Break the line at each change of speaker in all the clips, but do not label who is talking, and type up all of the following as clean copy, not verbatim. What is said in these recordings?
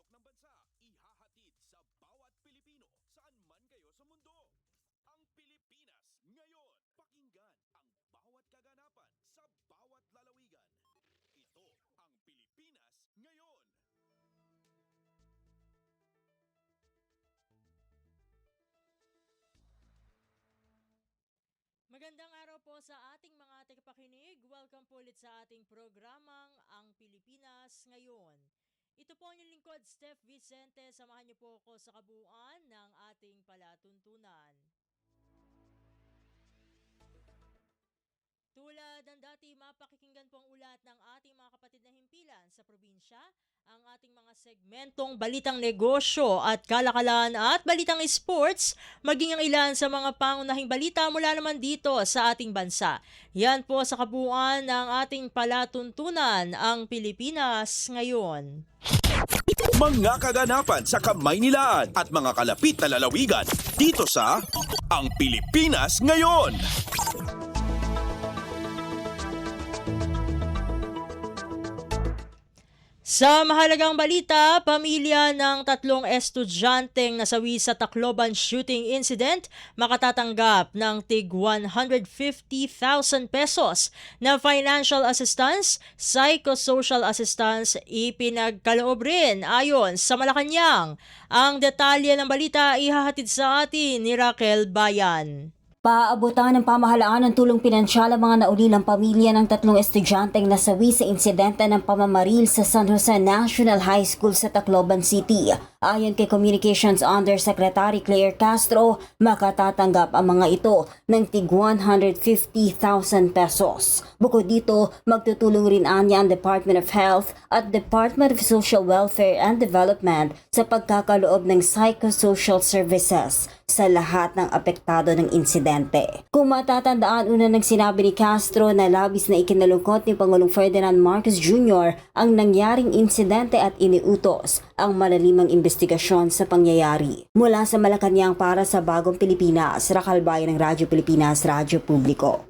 ng bansa, ihahatid sa bawat Pilipino saan man kayo sa mundo. Ang Pilipinas ngayon. Pakinggan ang bawat kaganapan sa bawat lalawigan. Ito ang Pilipinas ngayon.
Magandang araw po sa ating mga tagapakinig. Welcome po ulit sa ating programang Ang Pilipinas Ngayon. Ito po ang inyong lingkod, Steph Vicente. Samahan niyo po ako sa kabuuan ng ating palatuntunan. Tulad ng dati, mapakikinggan po ang ulat ng ating mga kapatid na himpilan sa probinsya, ang ating mga segmentong balitang negosyo at kalakalan at balitang sports, maging ang ilan sa mga pangunahing balita mula naman dito sa ating bansa. Yan po sa kabuuan ng ating palatuntunan, ang Pilipinas ngayon.
Mga kaganapan sa Kamaynilaan at mga kalapit na lalawigan dito sa Ang Pilipinas Ngayon.
Sa mahalagang balita, pamilya ng tatlong estudyanteng nasawi sa Tacloban shooting incident makatatanggap ng tig 150,000 pesos na financial assistance, psychosocial assistance ipinagkaloob rin ayon sa Malacanang. Ang detalye ng balita ihahatid sa atin ni Raquel Bayan.
Paabutan ng pamahalaan ng tulong pinansyal ang mga naulilang pamilya ng tatlong estudyanteng nasawi sa insidente ng pamamaril sa San Jose National High School sa Tacloban City. Ayon kay Communications Undersecretary Claire Castro, makatatanggap ang mga ito ng tig 150,000 pesos. Bukod dito, magtutulong rin anya ang Department of Health at Department of Social Welfare and Development sa pagkakaloob ng psychosocial services sa lahat ng apektado ng insidente. Kung matatandaan, una nang sinabi ni Castro na labis na ikinalungkot ni Pangulong Ferdinand Marcos Jr. ang nangyaring insidente at iniutos ang malalimang investigasyon sa pangyayari. Mula sa Malacanang para sa Bagong Pilipinas, Raquel Bayan ng Radyo Pilipinas, Radyo Publiko.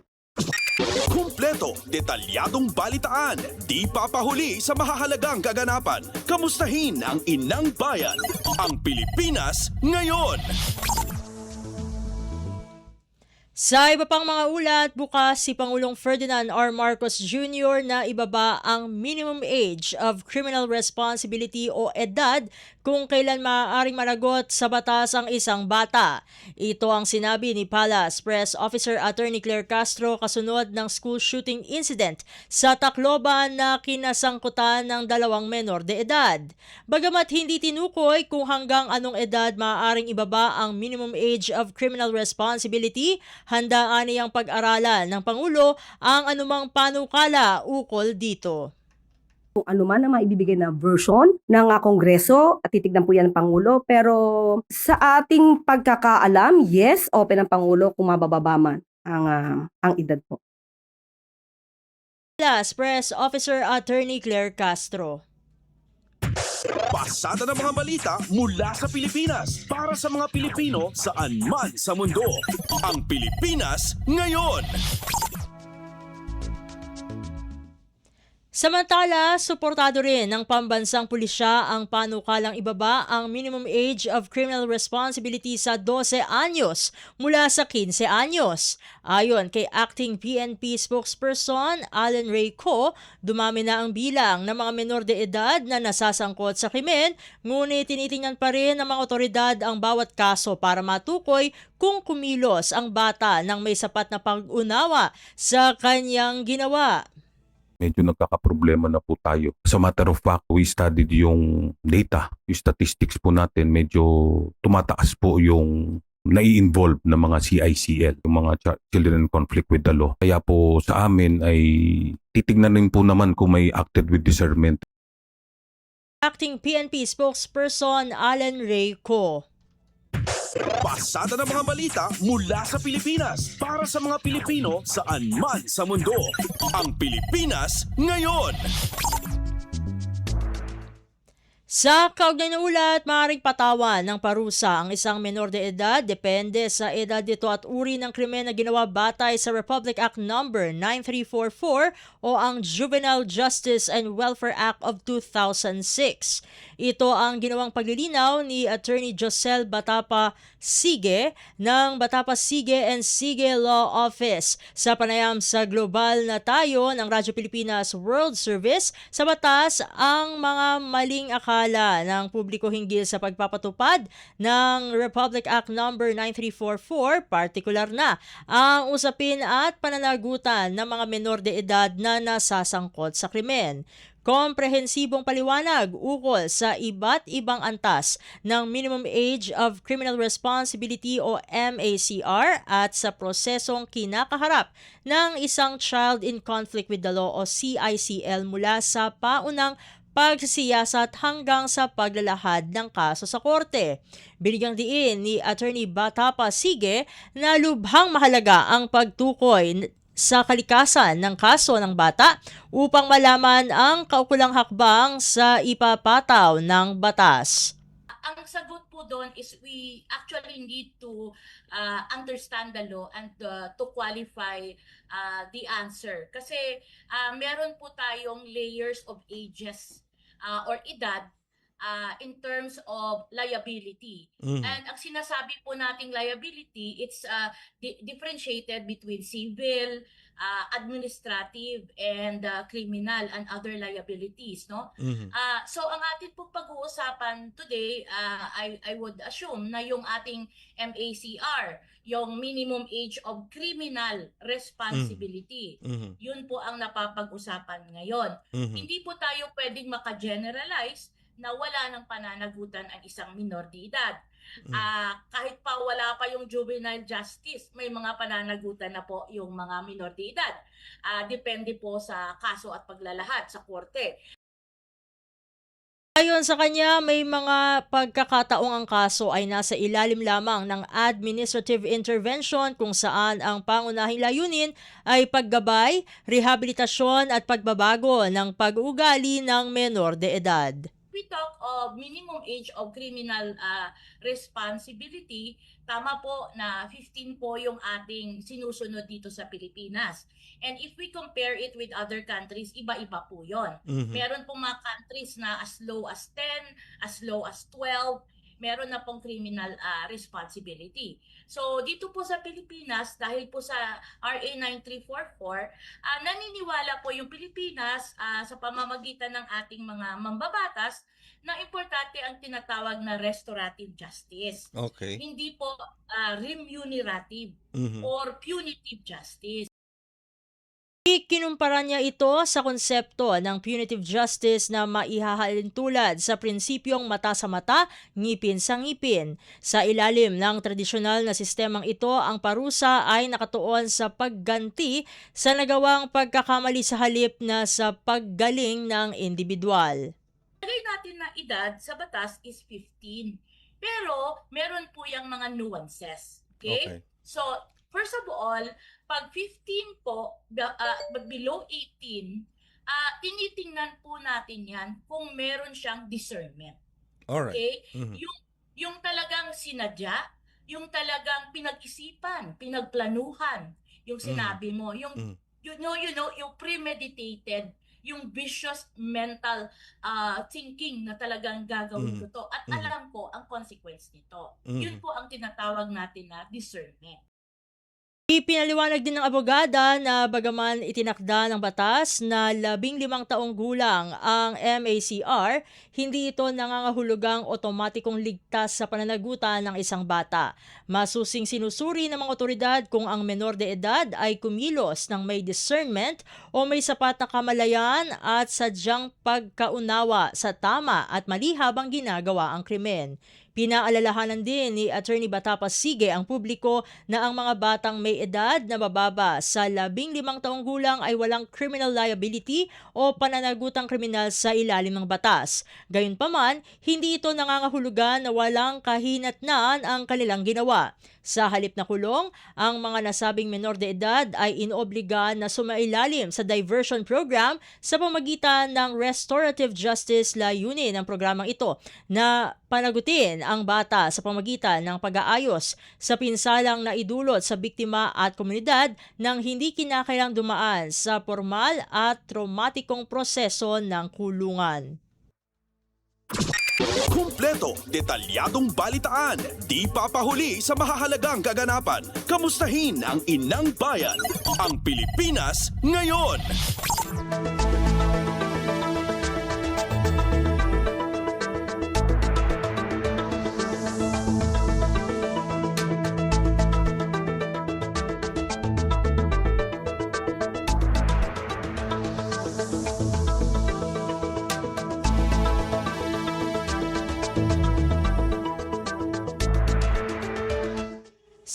Kumpleto, detalyadong balitaan, di papahuli sa mahahalagang kaganapan. Kamustahin ang inang bayan, ang Pilipinas ngayon.
Sa iba pang mga ulat, bukas si Pangulong Ferdinand R. Marcos Jr. na ibaba ang minimum age of criminal responsibility o edad kung kailan maaaring managot sa batas ang isang bata. Ito ang sinabi ni Palace Press Officer Attorney Claire Castro kasunod ng school shooting incident sa Tacloban na kinasangkutan ng dalawang menor de edad. Bagamat hindi tinukoy kung hanggang anong edad maaaring ibaba ang minimum age of criminal responsibility, handaan niyang pag-aralan ng Pangulo ang anumang panukala ukol dito.
Kung ano man ang maibibigay na version ng Kongreso at titignan po yan ng Pangulo. Pero sa ating pagkakaalam, yes, open ang Pangulo kung mabababa man ang edad po.
Press Officer Attorney Claire Castro.
Pasada ng mga balita mula sa Pilipinas para sa mga Pilipino saan man sa mundo. Ang Pilipinas ngayon.
Samantala, suportado rin ng pambansang pulisya ang panukalang ibaba ang minimum age of criminal responsibility sa 12 anyos mula sa 15 anyos. Ayon kay Acting PNP spokesperson Alan Ray Co, dumami na ang bilang ng mga menor de edad na nasasangkot sa krimen, ngunit tinitingnan pa rin ng mga otoridad ang bawat kaso para matukoy kung kumilos ang bata ng may sapat na pag-unawa sa kanyang ginawa.
Medyo nagkakaproblema na po tayo. As a matter of fact, we studied yung data, yung statistics po natin, medyo tumataas po yung nai-involve na mga CICL, yung mga children in conflict with the law. Kaya po sa amin ay titignan rin po naman kung may acted with discernment.
Acting PNP spokesperson Alan Ray Co.
Pasada ng mga balita mula sa Pilipinas para sa mga Pilipino saan man sa mundo. Ang Pilipinas ngayon.
Sa kaugnay na ulat, maaaring patawan ng parusa ang isang menor de edad depende sa edad nito at uri ng krimen na ginawa batay sa Republic Act No. 9344 o ang Juvenile Justice and Welfare Act of 2006. Ito ang ginawang paglilinaw ni Attorney Josel Batapa Sige ng Batapa Sige and Sige Law Office sa panayam sa Global na Tayo ng Radyo Pilipinas World Service. Sa batas, ang mga maling akala ng publiko hinggil sa pagpapatupad ng Republic Act No. 9344, partikular na ang usapin at pananagutan ng mga menor de edad na nasasangkot sa krimen. Komprehensibong paliwanag ukol sa iba't ibang antas ng Minimum Age of Criminal Responsibility o MACR at sa prosesong kinakaharap ng isang Child in Conflict with the Law o CICL mula sa paunang pagsisiyasat hanggang sa paglalahad ng kaso sa korte. Binigyang diin ni Attorney Batapa Sige na lubhang mahalaga ang pagtukoy sa kalikasan ng kaso ng bata upang malaman ang kaukulang hakbang sa ipapataw ng batas.
Ang sagot po doon is we actually need to understand the law and to qualify the answer. Kasi meron po tayong layers of ages or edad in terms of liability. And ang sinasabi po nating liability, it's differentiated between civil, administrative, and criminal and other liabilities, no? So ang atin po pag-uusapan today, I would assume na yung ating MACR, yung minimum age of criminal responsibility. Yun po ang napapag-usapan ngayon. Hindi po tayo pwedeng maka-generalize na wala ng pananagutan ang isang minor de edad. Kahit pa wala pa yung juvenile justice, may mga pananagutan na po yung mga minor de edad. Depende po sa kaso at paglalahad sa korte.
Ayon sa kanya, may mga pagkakataong ang kaso ay nasa ilalim lamang ng administrative intervention kung saan ang pangunahing layunin ay paggabay, rehabilitasyon at pagbabago ng pag-uugali ng menor de edad.
We talk of minimum age of criminal responsibility, tama po na 15 po yung ating sinusunod dito sa Pilipinas. And if we compare it with other countries, iba-iba po yun. Meron pong mga countries na as low as 10, as low as 12, meron na pong criminal responsibility. So dito po sa Pilipinas, dahil po sa RA 9344, naniniwala po yung Pilipinas sa pamamagitan ng ating mga mambabatas na importante ang tinatawag na restorative justice.
Okay.
Hindi po remunerative or punitive justice.
Kinumpara niya ito sa konsepto ng punitive justice na maihahalin tulad sa prinsipyong mata sa mata, ngipin sa ngipin. Sa ilalim ng tradisyonal na sistemang ito, ang parusa ay nakatuon sa pagganti sa nagawang pagkakamali sa halip na sa paggaling ng individual.
Lagay natin na edad sa batas is 15. Pero meron po yung mga nuances. Okay? So, first of all, pag 15 po, below 18, tinitingnan po natin yan kung meron siyang discernment.
Alright.
Okay? Yung talagang sinadya, yung talagang pinag-isipan, pinagplanuhan, yung sinabi mo, yung you know, yung premeditated, yung vicious mental thinking na talagang gagawin ko to at alam ko ang consequence nito. Yun po ang tinatawag natin na discernment.
Ipinaliwanag din ng abogada na bagaman itinakda ng batas na 15 taong gulang ang MACR, hindi ito nangangahulugang otomatikong ligtas sa pananagutan ng isang bata. Masusing sinusuri ng mga otoridad kung ang menor de edad ay kumilos ng may discernment o may sapat na kamalayan at sadyang pagkaunawa sa tama at mali habang ginagawa ang krimen. Pinaalalahanan din ni Attorney Batapa Sige ang publiko na ang mga batang may edad na bababa sa 15 taong gulang ay walang criminal liability o pananagutang kriminal sa ilalim ng batas. Gayunpaman, hindi ito nangangahulugan na walang kahinatnaan ang kanilang ginawa. Sa halip na kulong, ang mga nasabing menor de edad ay inobliga na sumailalim sa diversion program sa pamagitan ng restorative justice. Layunin ng programang ito na panagutin ang bata sa pamagitan ng pag-aayos sa pinsalang na idulot sa biktima at komunidad nang hindi kinakailang dumaan sa formal at traumatikong proseso ng kulungan.
Kumpleto, detalyadong balitaan, di papahuli sa mahahalagang kaganapan. Kamustahin ang inang bayan, ang Pilipinas ngayon.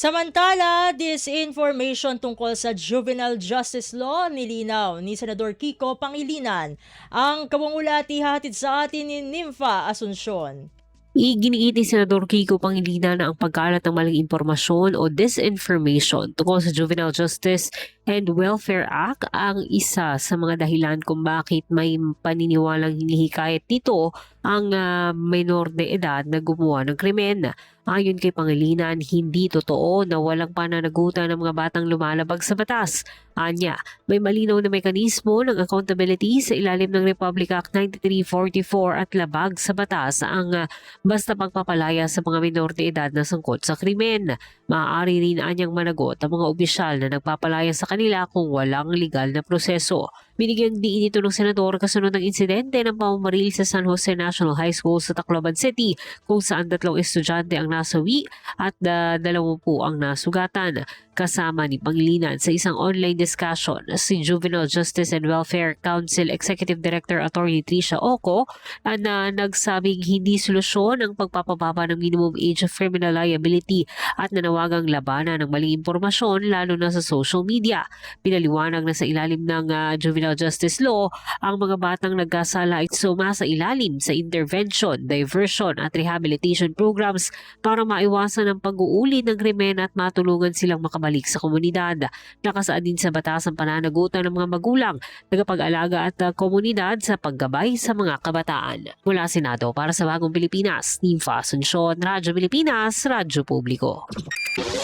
Samantala, disinformation tungkol sa juvenile justice law nilinaw ni Senador Kiko Pangilinan. Ang kawangula at ihatid sa atin ni Nympha Asuncion.
Iginiit ni Senador Kiko Pangilinan na ang pagkalat ng maling impormasyon o disinformation tungkol sa Juvenile Justice and Welfare Act ang isa sa mga dahilan kung bakit may paniniwalang hinihikayat nito ang minor de edad na gumawa ng krimen. Ayon kay Pangilinan, hindi totoo na walang pananagutan ng mga batang lumalabag sa batas. Anya, may malinaw na mekanismo ng accountability sa ilalim ng Republic Act 9344 at labag sa batas ang basta pagpapalaya sa mga minor de edad na sangkot sa krimen. Maaari rin anyang managot ang mga opisyal na nagpapalaya sa kanila kung walang legal na proseso. Binigyang diin ito ng senador kasunod ng insidente ng pamamaril sa San Jose National High School sa Tacloban City kung saan 3 estudyante ang nasawi at 20 ang nasugatan. Kasama ni Pangilinan sa isang online discussion si Juvenile Justice and Welfare Council Executive Director Attorney Tricia Oco na nagsabing hindi solusyon ang pagpapababa ng minimum age of criminal liability at nanawagang labanan ng maling impormasyon lalo na sa social media. Pinaliwanag na sa ilalim ng Juvenile Justice Law, ang mga batang nagkasala ay sumasa ilalim sa intervention, diversion at rehabilitation programs para maiwasan ang pag-uulit ng krimen at matulungan silang makabalik sa komunidad. Nakasaad din sa batas ang pananagutan ng mga magulang, tagapag-alaga at komunidad sa paggabay sa mga kabataan. Mula Senado para sa Bagong Pilipinas, Nympha Asuncion, Radyo Pilipinas, Radyo Publiko.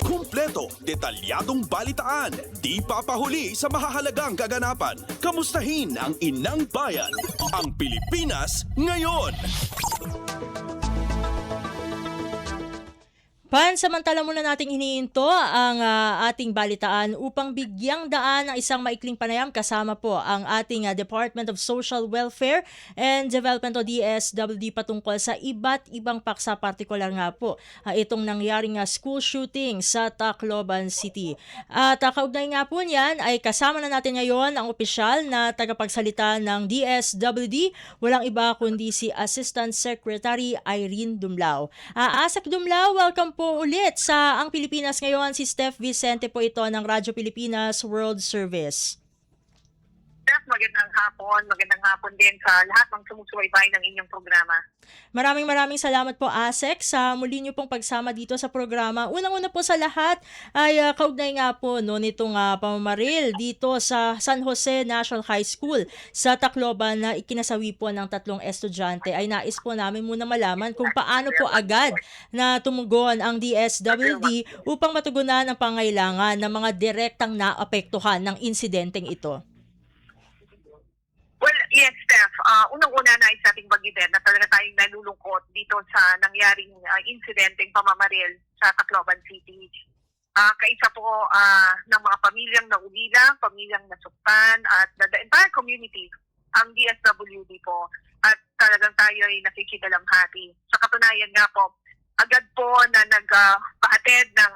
Kumpleto, detalyadong balitaan, di papahuli sa mahahalagang kaganapan. Kamustahin ang inang bayan, ang Pilipinas ngayon.
Pansamantala muna nating hinihinto ang ating balitaan upang bigyang daan ng isang maikling panayam kasama po ang ating Department of Social Welfare and Development o DSWD patungkol sa iba't ibang paksa, partikular nga po itong nangyaring school shooting sa Tacloban City. At kaugnay nga po niyan ay kasama na natin ngayon ang opisyal na tagapagsalita ng DSWD, walang iba kundi si Assistant Secretary Irene Dumlao. Asek Dumlao, welcome po ulit sa Ang Pilipinas Ngayon. Si Steph Vicente po ito ng Radyo Pilipinas World Service.
Magandang hapon din sa lahat ng sumusubaybay ng inyong programa.
Maraming salamat po, Asek, sa muli niyo pong pagsama dito sa programa. Unang-una po sa lahat ay kaugnay nga po nitong pamamaril dito sa San Jose National High School sa Tacloban na ikinasawi po ng 3 estudyante. Ay nais po namin muna malaman kung paano po agad na tumugon ang DSWD upang matugunan ang pangailangan ng mga direktang naapektuhan ng insidenteng ito.
Well, yes, Steph. Unang-una na sa ating bagidin na talaga tayong nalulungkot dito sa nangyaring insidenteng pamamaril sa Tacloban City. Kaisa po ng mga pamilyang naulila, pamilyang nasuktan, at the entire community, ang DSWD po. At talagang tayo ay nakikidalamhati. Sa katunayan nga po, agad po na nagpahatid ng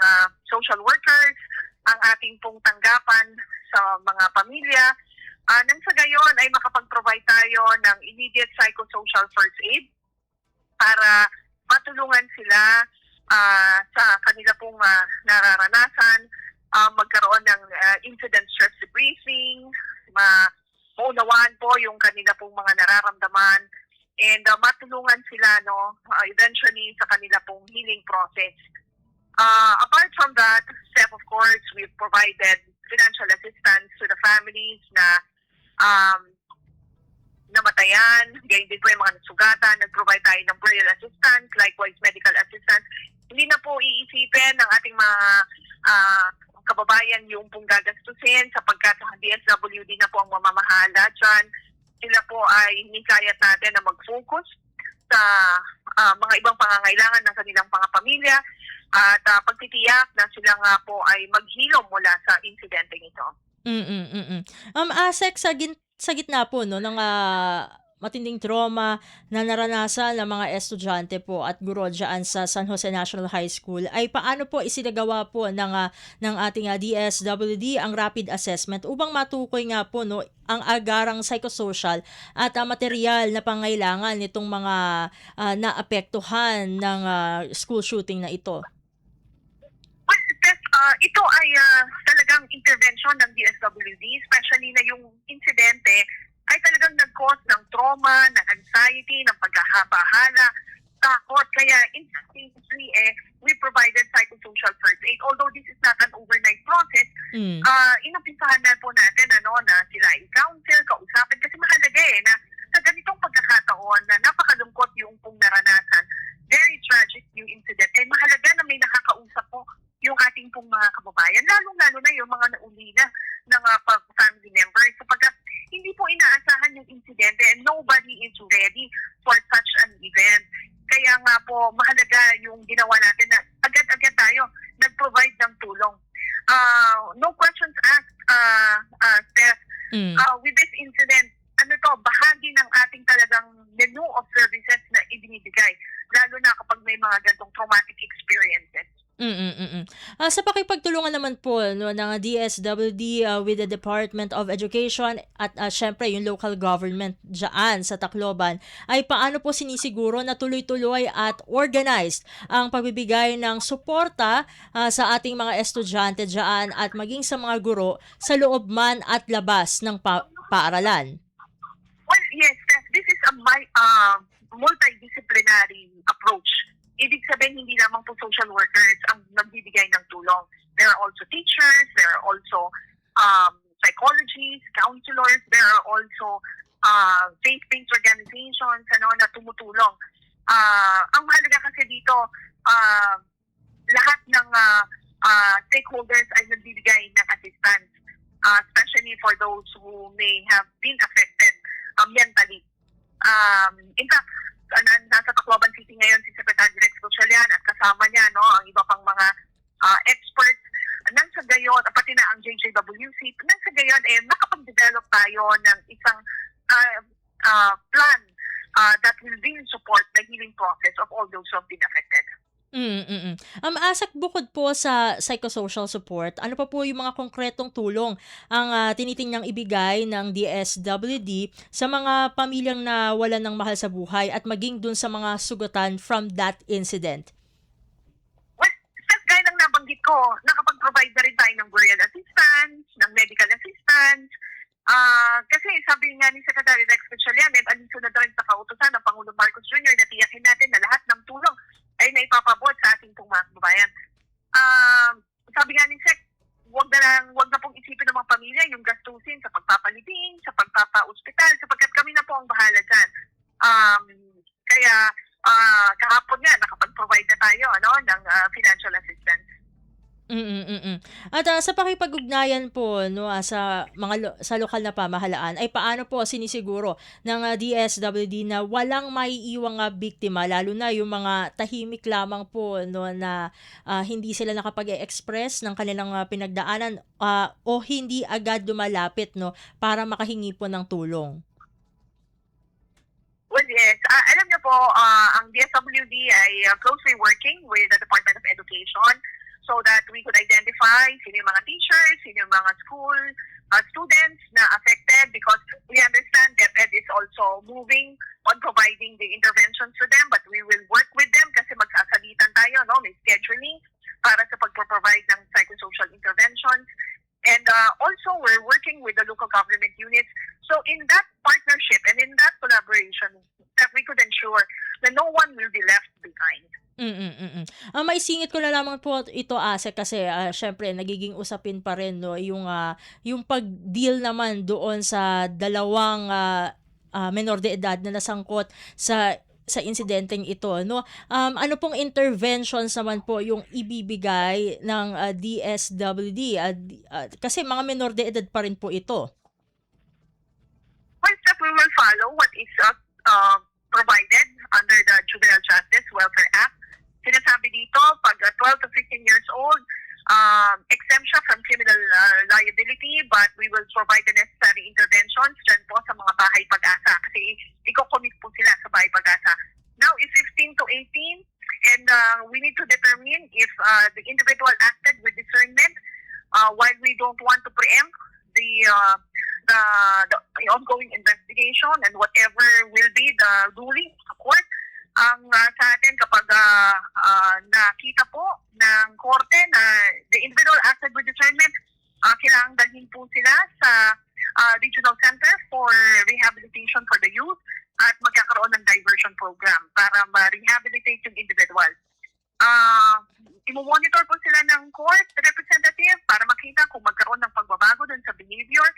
social workers ang ating pong tanggapan sa mga pamilya. Nang sa gayon ay makapag-provide tayo ng immediate psychosocial first aid para matulungan sila sila sa kanila pong nararanasan, magkaroon ng incident stress debriefing, maunawaan po yung kanila pong mga nararamdaman, and matulungan sila eventually sa kanila pong healing process. Apart from that, SEP, of course, we've provided financial assistance to the families na namatayan, gayon din po yung mga nasugatan, nag-provide tayo ng burial assistance, likewise medical assistance. Hindi na po iisipin ng ating mga kababayan yung pong gagastusin sapagkat DSWD na po ang mamamahala dyan. Sila po ay hinikayat natin na mag-focus sa mga ibang pangangailangan ng kanilang mga pamilya at pagtitiyak na sila nga po ay maghilom mula sa insidente ito.
Asek, sa gitna po ng matinding trauma na naranasan ng mga estudyante po at guro dyan sa San Jose National High School, ay paano po isinagawa po ng ating DSWD ang rapid assessment upang matukoy nga po ang agarang psychosocial at material na pangailangan nitong mga naapektuhan ng school shooting na ito?
Ito ay talagang intervention ng DSWD, especially na yung insidente ay talagang nag-cause ng trauma, ng anxiety, ng pagkabahala, takot. Kaya instantaneously, we provided psychosocial first aid. Although this is not an overnight process, inumpisahan na po natin na sila i-counsel, kausapin. Kasi mahalaga na sa ganitong pagkakataon na napakalungkot yung pong naranasan, very tragic yung incident, mahalaga na may nakakausap po yung ating pong mga kababayan, lalong-lalo na yung mga naulila ng family members. Sapagkat hindi po inaasahan yung insidente and nobody is ready for such an event. Kaya nga po, mahalaga yung ginawa natin na agad-agad tayo nag-provide ng tulong. No questions asked, Steph. With this incident, bahagi ng ating talagang menu of services na ibinibigay, lalo na kapag may mga gantong traumatic experiences.
Sa pakipagtulungan naman po ng DSWD with the Department of Education at syempre yung local government dyan sa Tacloban, ay paano po sinisiguro na tuloy-tuloy at organized ang pagbibigay ng suporta sa ating mga estudyante dyan at maging sa mga guro sa loob man at labas ng paaralan?
Well, yes, this is a multidisciplinary approach. Ibig sabihin, hindi lamang po social workers ang nagbibigay ng tulong. There are also teachers, there are also psychologists, counselors, there are also faith-based organizations na tumutulong. Ang mahalaga kasi dito, lahat ng stakeholders ay nagbibigay ng assistance, especially for those who may have been affected mentally. In fact, nasa Tacloban City ngayon si Secretary Rex Gatchalian at kasama niya ang iba pang mga experts. Nang sa gayon, pati na ang JJWC, nang sa gayon nakapag-develop tayo ng isang plan that will really support the healing process of all those who have been affected.
Asak, bukod po sa psychosocial support, ano pa po yung mga konkretong tulong ang tinitingnang ibigay ng DSWD sa mga pamilyang nawalan ng mahal sa buhay at maging dun sa mga sugatan from that incident?
Well, gaya ng nabanggit ko, nakapag-provide na rin tayo ng burial assistance, ng medical assistance. Kasi sabi nga ni Secretary Rex Gatchalian, alinsunod na rin sa kautusan ng Pangulong Marcos Jr. na tiyakin natin na lahat ng tulong ay naipapabot sa ating pong mga kababayan. Sabi nga ni Sec, wag na pong isipin ng mga pamilya yung gastusin sa pagpapalibing, sa pagpapa-ospital, sapagkat kami na po ang bahala dyan. Kaya kahapon nga, nakapag-provide na tayo ng financial assistance.
At sa pakipag-ugnayan po sa lokal na pamahalaan, ay paano po sinisiguro ng DSWD na walang maiiwang biktima, lalo na yung mga tahimik lamang po na hindi sila nakapag-express ng kanilang pinagdaanan o hindi agad lumalapit para makahingi po ng tulong?
Well, yes. Alam niyo po, ang DSWD ay closely working with the Department of Education so that we could identify sino yung mga teachers, sino yung mga school students na affected, because we understand DepEd is also moving on providing the interventions to them, but we will work with them kasi magsasalita local government units. So in that partnership and in that collaboration, that we could ensure that no one will be left behind.
Maisingit ko na lamang po ito, Ase, kasi syempre nagiging usapin pa rin, no, yung pag-deal naman doon sa dalawang menor de edad na nasangkot sa insidenteng ito, no. Ano pong interventions naman po yung ibibigay ng DSWD? Kasi mga menor de edad pa rin po ito.
First step, we will follow what is provided under the Juvenile Justice Welfare Act. Sinasabi dito, pag 12 to 15 years old, exempt siya from criminal liability, but we will provide the necessary interventions dyan po sa mga bahay pag-asa. Kasi i-commit po sila sa bahay pag-asa. Now is 15 to 18, and we need to determine if the individual acted with discernment, while we don't want to preempt the ongoing investigation and whatever will be the ruling of the court. Ang sa atin kapag nakita po ng korte na the individual acted with discernment, kailangang dalhin po sila sa Regional Center for Rehabilitation for the Youth at magkakaroon ng diversion program para ma-rehabilitate yung individual. Imo-monitor po sila ng court representative para makita kung magkaroon ng pagbabago dun sa behavior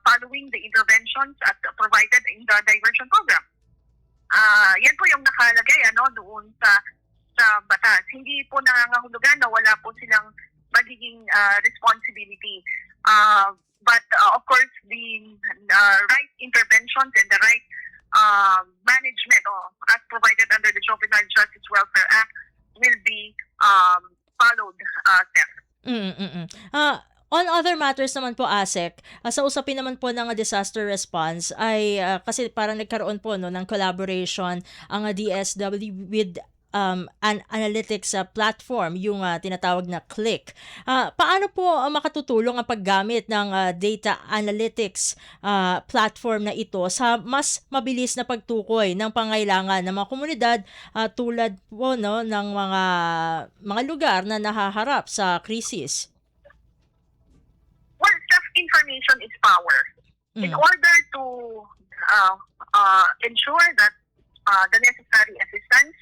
following the interventions at provided in the diversion program. Yan po yung nakalagay doon sa batas. Hindi po nangangahulugan na wala po silang magiging responsibility. But of course, the right interventions and the right management as provided under the Juvenile Justice Welfare Act will be followed, Steph.
On other matters naman po, ASEC, sa usapin naman po ng disaster response ay kasi parang nagkaroon po ng collaboration ang DSWD with an analytics platform, yung tinatawag na CLIck. Paano po makatutulong ang paggamit ng data analytics platform na ito sa mas mabilis na pagtukoy ng pangailangan ng mga komunidad tulad po ng mga lugar na nahaharap sa krisis?
Well, self-information is power. In order to ensure that the necessary assistance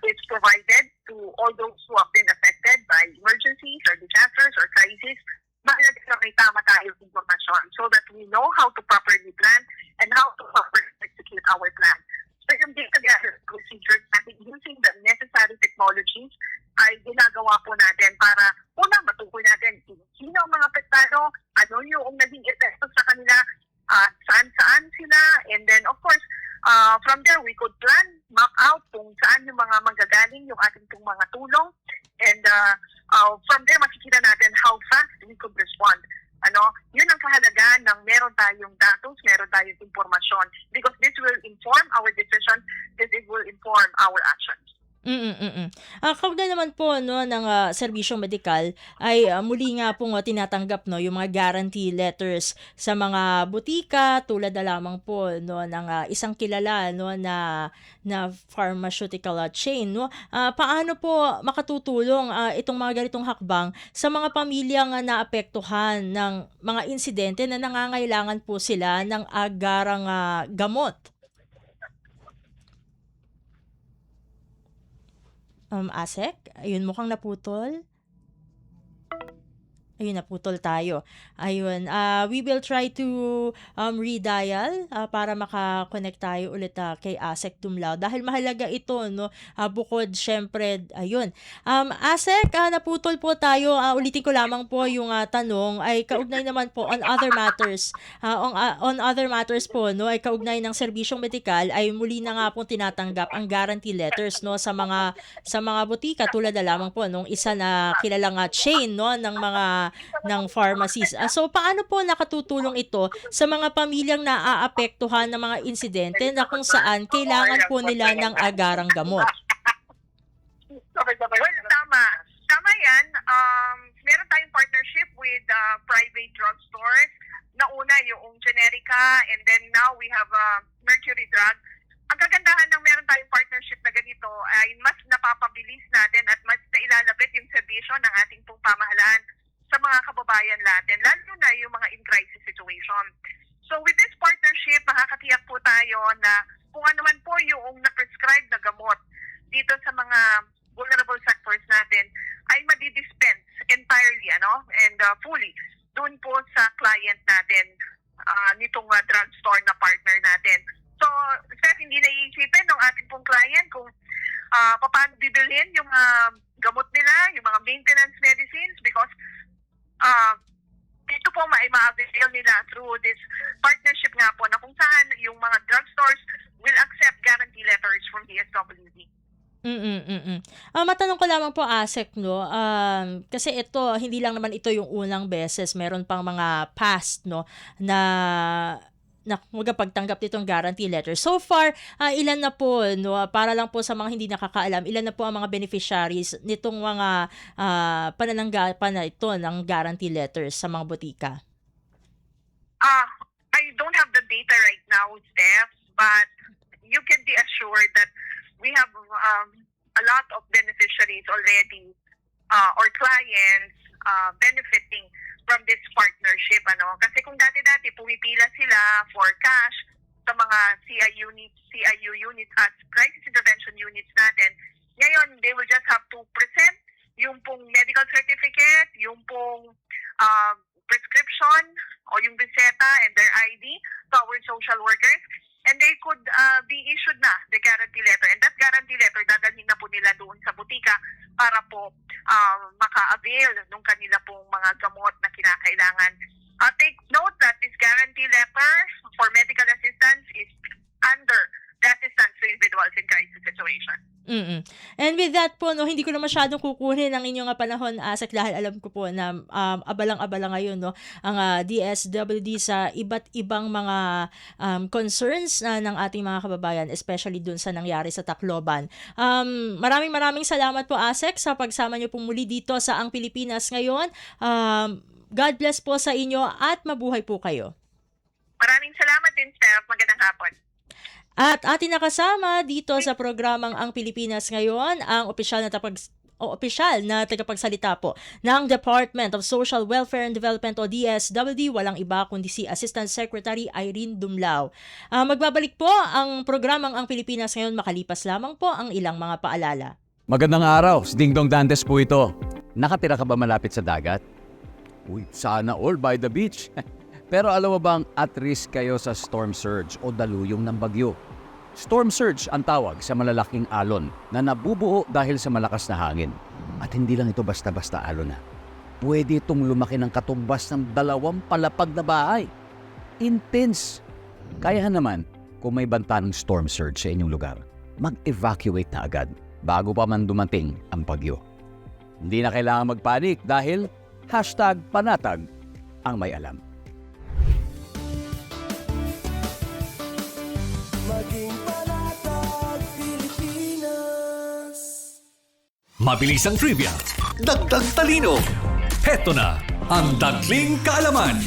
is provided to all those who have been affected by emergencies or disasters or crises, mahalaga na may tama tayong informasyon so that we know how to properly plan and how to properly execute our plan. So yung data gathering procedures natin using the necessary technologies ay ginagawa po natin para una matukoy natin sino ang mga apektado, ano yung naging epekto sa kanila, saan-saan sila, and then of course, from there we could plan, map out kung saan yung mga manggagaling yung ating mga tulong, and from there makikita natin how fast we could respond. Yun ang kahalagaan ng meron tayong datos, meron tayong impormasyon, because this will inform our decisions, it will inform our actions.
Kaugnay naman po ng serbisyong medikal ay muli nga pong tinatanggap yung mga guarantee letters sa mga butika tulad na lamang po ng isang kilala na pharmaceutical chain. Paano po makatutulong itong mga ganitong hakbang sa mga pamilyang naapektuhan ng mga insidente na nangangailangan po sila ng agarang gamot? ASEC, ayun, mukhang naputol. Ayun, naputol tayo. Ayun, we will try to redial para makakonect tayo ulit kay ASEC Tumlao. Dahil mahalaga ito, bukod syempre, ayun. ASEC, naputol po tayo. Ulitin ko lamang po yung tanong ay kaugnay naman po on other matters. On other matters po, ay kaugnay ng serbisyong medikal ay muli na nga pong tinatanggap ang guarantee letters sa mga butika tulad na lamang po nung isa na kilalang chain ng pharmacies. So paano po nakatutulong ito sa mga pamilyang naaapektuhan ng mga insidente na kung saan kailangan po nila ng agarang gamot?
Well, tama yan. Meron tayong partnership with private drugstores. Nauna yung Generica, and then now we have Mercury Drug. Ang kagandahan ng meron tayong partnership na ganito ay mas napapabilis natin at mas nailalapit yung serbisyo ng ating pong pamahalaan sa mga kababayan natin, lalo na yung mga in-crisis information. So with this partnership, makakatiyak po tayo na kung ano man po yung na-prescribe na gamot dito sa mga vulnerable sectors natin ay madi-dispense entirely and fully doon po sa client natin nitong drugstore na partner natin. So, Steph, hindi naiisipin ng ating pong client kung paano bibilhin yung gamot nila, yung mga maintenance medicines because ito po ma-avail nila through this partnership nga po na kung saan yung mga drugstores will accept guarantee letters from DSWD.
Matanong ko lamang po, ASEC, no? Kasi ito, hindi lang naman ito yung unang beses. Meron pang mga past, no, na magpagtanggap nitong guarantee letter. So far, ilan na po, no, para lang po sa mga hindi nakakaalam, ilan na po ang mga beneficiaries nitong mga panananggapan na ito ng guarantee letters sa mga botika?
I don't have the data right now, Steph, but you can be assured that we have a lot of beneficiaries already or clients benefiting from this partnership. Kasi kung dati-dati pumipila sila for cash sa mga CIU units at crisis intervention units natin, ngayon they will just have to present yung pong medical certificate, yung pong prescription o yung reseta and their ID to our social workers, and they could be issued na the guarantee letter. And that guarantee letter, dadalhin na po nila doon sa butika para po maka-avail ng kanila pong mga gamot na kinakailangan. Take note that this guarantee letter for medical assistance is under the assistance to individuals in crisis situation.
And with that po, no, hindi ko na masyadong kukunin ang inyong panahon, ASEC, dahil alam ko po na abalang-abala ngayon, no, ang DSWD sa iba't ibang mga concerns ng ating mga kababayan, especially dun sa nangyari sa Tacloban. Maraming salamat po, ASEC, sa pagsama niyo po muli dito sa Ang Pilipinas Ngayon. God bless po sa inyo at mabuhay po kayo.
Maraming salamat din, Steph. Magandang hapon.
At ating nakasama dito sa programang Ang Pilipinas Ngayon, ang opisyal na tagapagsalita po ng Department of Social Welfare and Development o DSWD, walang iba kundi si Assistant Secretary Irene Dumlao. Magbabalik po ang programang Ang Pilipinas Ngayon makalipas lamang po ang ilang mga paalala.
Magandang araw, si Dingdong Dantes po ito. Nakatira ka ba malapit sa dagat? Uy, sana all by the beach. Pero alam mo bang at risk kayo sa storm surge o daluyong ng bagyo? Storm surge ang tawag sa malalaking alon na nabubuo dahil sa malakas na hangin. At hindi lang ito basta-basta alon na. Pwede itong lumaki ng katumbas ng 2 palapag na bahay. Intense! Kaya naman, kung may banta ng storm surge sa inyong lugar, mag-evacuate na agad bago pa man dumating ang bagyo. Hindi na kailangan magpanik dahil #panatag ang may alam.
Mabilis ang trivia, dagdag talino. Heto na ang Dagling Kaalaman.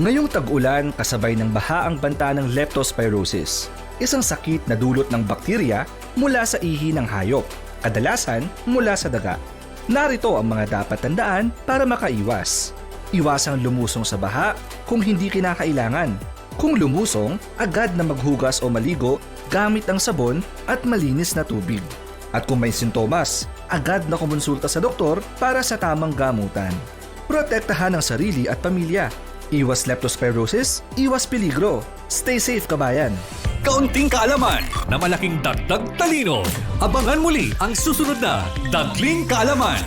Ngayong tag-ulan, kasabay ng baha ang banta ng leptospirosis, isang sakit na dulot ng bakterya mula sa ihi ng hayop, kadalasan mula sa daga. Narito ang mga dapat tandaan para makaiwas. Iwasang lumusong sa baha kung hindi kinakailangan. Kung lumusong, agad na maghugas o maligo gamit ang sabon at malinis na tubig. At kung may sintomas, agad na kumonsulta sa doktor para sa tamang gamutan. Protektahan ang sarili at pamilya. Iwas leptospirosis, iwas peligro. Stay safe, kabayan!
Kaunting kaalaman na malaking dagdag talino. Abangan muli ang susunod na Dagling Kaalaman.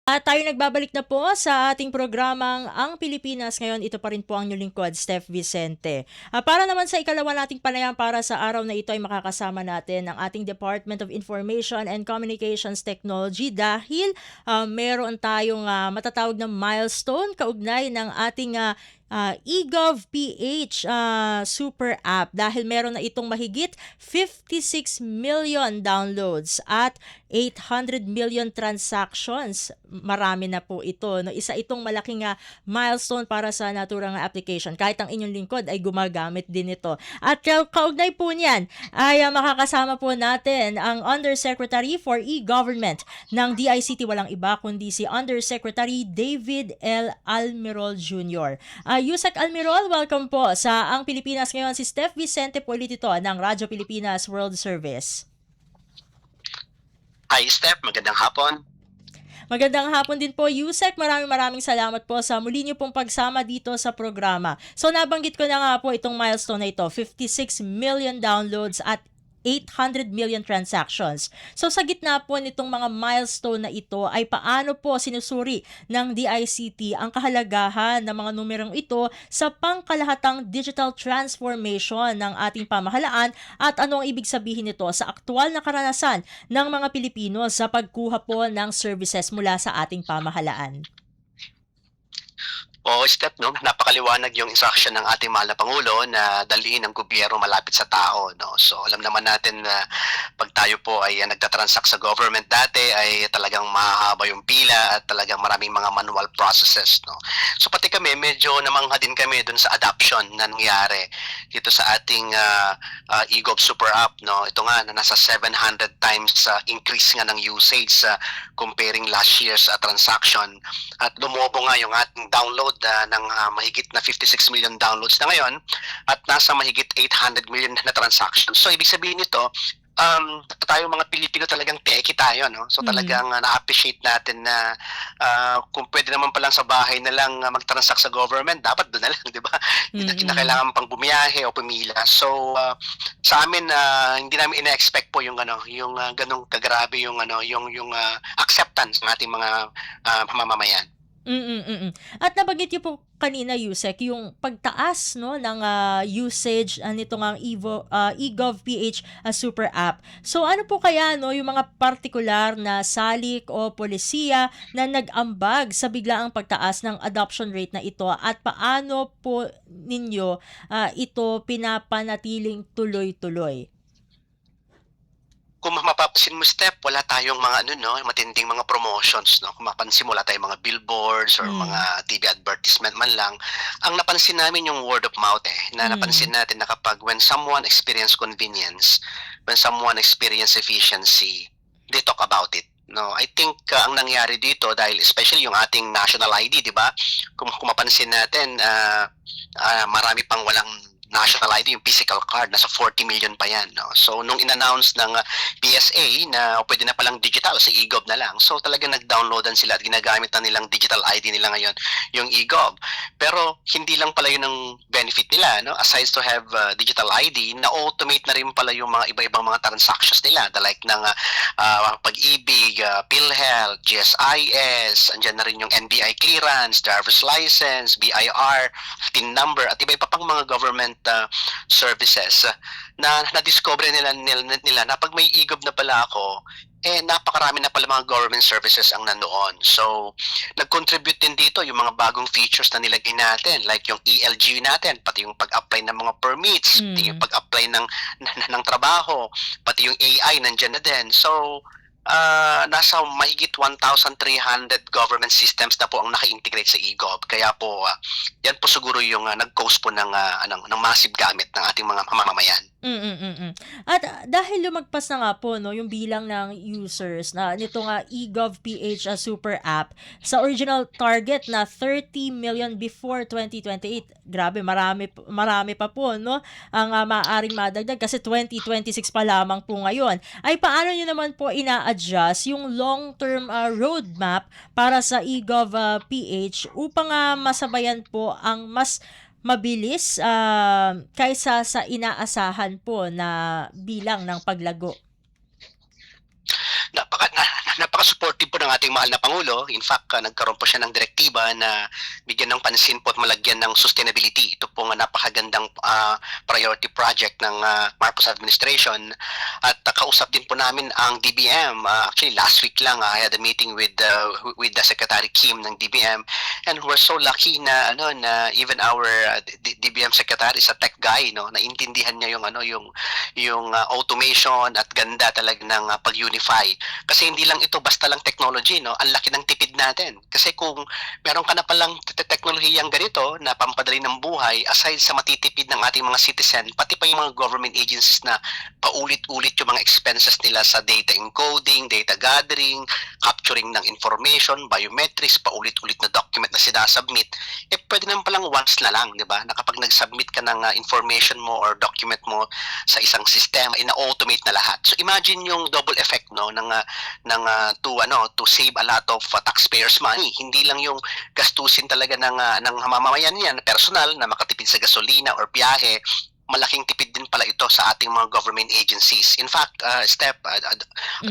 At tayo nagbabalik na po sa ating programang Ang Pilipinas Ngayon. Ito pa rin po ang inyong lingkod, Steph Vicente. Para naman sa ikalawa nating panayam para sa araw na ito ay makakasama natin ang ating Department of Information and Communications Technology dahil meron tayong matatawag na milestone kaugnay ng ating eGov.ph super app dahil meron na itong mahigit 56 million downloads at 800 million transactions. Marami na po ito. No? Isa itong malaking milestone para sa naturang application. Kahit ang inyong lingkod ay gumagamit din ito. At kaugnay po niyan ay makakasama po natin ang Undersecretary for E-Government ng DICT. Walang iba kundi si Undersecretary David L. Almirol Jr. Yusek Almirol, welcome po sa Ang Pilipinas Ngayon. Si Steph Vicente po ulit ito ng Radyo Pilipinas World Service.
Hi Steph, magandang hapon.
Magandang hapon din po, Yusek. Maraming salamat po sa muli niyo pong pagsama dito sa programa. So nabanggit ko na nga po itong milestone na ito, 56 million downloads at 800 million transactions. So sa gitna po nitong mga milestone na ito ay paano po sinusuri ng DICT ang kahalagahan ng mga numerong ito sa pangkalahatang digital transformation ng ating pamahalaan at ano ang ibig sabihin nito sa aktwal na karanasan ng mga Pilipino sa pagkuha po ng services mula sa ating pamahalaan.
Oo, Steph, no? Napakaliwanag yung instruction ng ating mahal na Pangulo na dalhin ang gobyerno malapit sa tao. No? So alam naman natin na pag tayo po ay nagtatransact sa government dati ay talagang mahaba yung pila at talagang maraming mga manual processes. No? So pati kami, medyo namangha din kami dun sa adoption na nangyari dito sa ating eGov Super App. No? Ito nga, na nasa 700 times increase nga ng usage comparing last year's transaction. At lumobo nga yung ating download ng mahigit na 56 million downloads na ngayon at nasa mahigit 800 million na transactions. So ibig sabihin nito, tayo mga Pilipino talagang teki tayo, no? So talagang na-appreciate natin na kung pwede naman palang sa bahay na lang mag-transact sa government, dapat doon na lang, di ba? Hindi na kailangan pang bumiyahe o pumila. So sa amin hindi namin ina-expect po yung yung ganung kagrabe yung yung acceptance ng ating mga mamamayan.
At nabanggit niyo po kanina, Yusek, yung pagtaas no ng usage nitong ang eGov.ph super app. So ano po kaya no yung mga partikular na salik o polisiya na nag-ambag sa biglaang pagtaas ng adoption rate na ito at paano po ninyo ito pinapanatiling tuloy-tuloy?
Kung mapapansin mo, Step, wala tayong mga matinding mga promotions, no? Kung mapansin mo, wala tayong mga billboards or mga TV advertisement man lang. Ang napansin namin yung word of mouth na napansin natin na kapag when someone experience convenience, when someone experience efficiency, they talk about it. No, I think ang nangyari dito dahil especially yung ating national ID, 'di ba? Kung mapansin natin, marami pang walang national ID, yung physical card, nasa 40 million pa yan. No? So, nung in-announce ng PSA na pwede na palang digital, sa eGov na lang, so talagang nag-downloadan sila at ginagamit na nilang digital ID nila ngayon, yung eGov. Pero, hindi lang pala yun ang benefit nila. No? Aside to have digital ID, na-automate na rin pala yung mga iba-ibang mga transactions nila, like ng Pag-ibig, PhilHealth, GSIS, andyan na rin yung NBI clearance, driver's license, BIR, TIN number, at iba-iba pang mga government services na na-discover nila na pag may eGov na pala ako, napakarami na pala mga government services ang nandoon. So, nag-contribute din dito yung mga bagong features na nilagay natin, like yung ELG natin, pati yung pag-apply ng mga permits, pati yung pag-apply ng trabaho, pati yung AI nandyan na din. So, nasa mahigit 1,300 government systems na po ang naka-integrate sa eGov. Kaya po, yan po siguro yung nag-cause po ng massive gamit ng ating mga mamamayan.
At dahil lumagpas na nga po no yung bilang ng users na nito nga eGov.ph super app sa original target na 30 million before 2028. Grabe, marami pa po no ang maaaring madagdag kasi 2026 pa lamang po ngayon. Ay paano niyo naman po ina-adjust yung long-term roadmap para sa eGov.ph upang masabayan po ang mas mabilis kaysa sa inaasahan po na bilang ng paglago?
napaka-supportive po ng ating mahal na Pangulo. In fact, nagkaroon po siya ng direktiba na bigyan ng pansin po at malagyan ng sustainability. Ito po nga napakagandang priority project ng Marcos administration. At kausap din po namin ang DBM. Actually, last week lang, I had a meeting with the Secretary Kim ng DBM, and we're so lucky na na even our DBM Secretary is a tech guy, no, naintindihan niya yung automation at ganda talaga ng pag-unify. Kasi hindi lang ito basta lang technology, no? Ang laki ng tipid natin. Kasi kung meron ka na palang teknolohiyang ganito na pampadali ng buhay, aside sa matitipid ng ating mga citizen, pati pa yung mga government agencies na paulit-ulit yung mga expenses nila sa data encoding, data gathering, capturing ng information, biometrics, paulit-ulit na document na sinasubmit, pwede naman palang once na lang, di ba? Na kapag nag-submit ka ng information mo or document mo sa isang sistema, ina-automate na lahat. So imagine yung double effect, no, to save a lot of taxpayers' money. Hindi lang yung gastusin talaga ng mamamayan yan, personal, na makatipid sa gasolina or biyahe, malaking tipid din pala ito sa ating mga government agencies. In fact, Step, I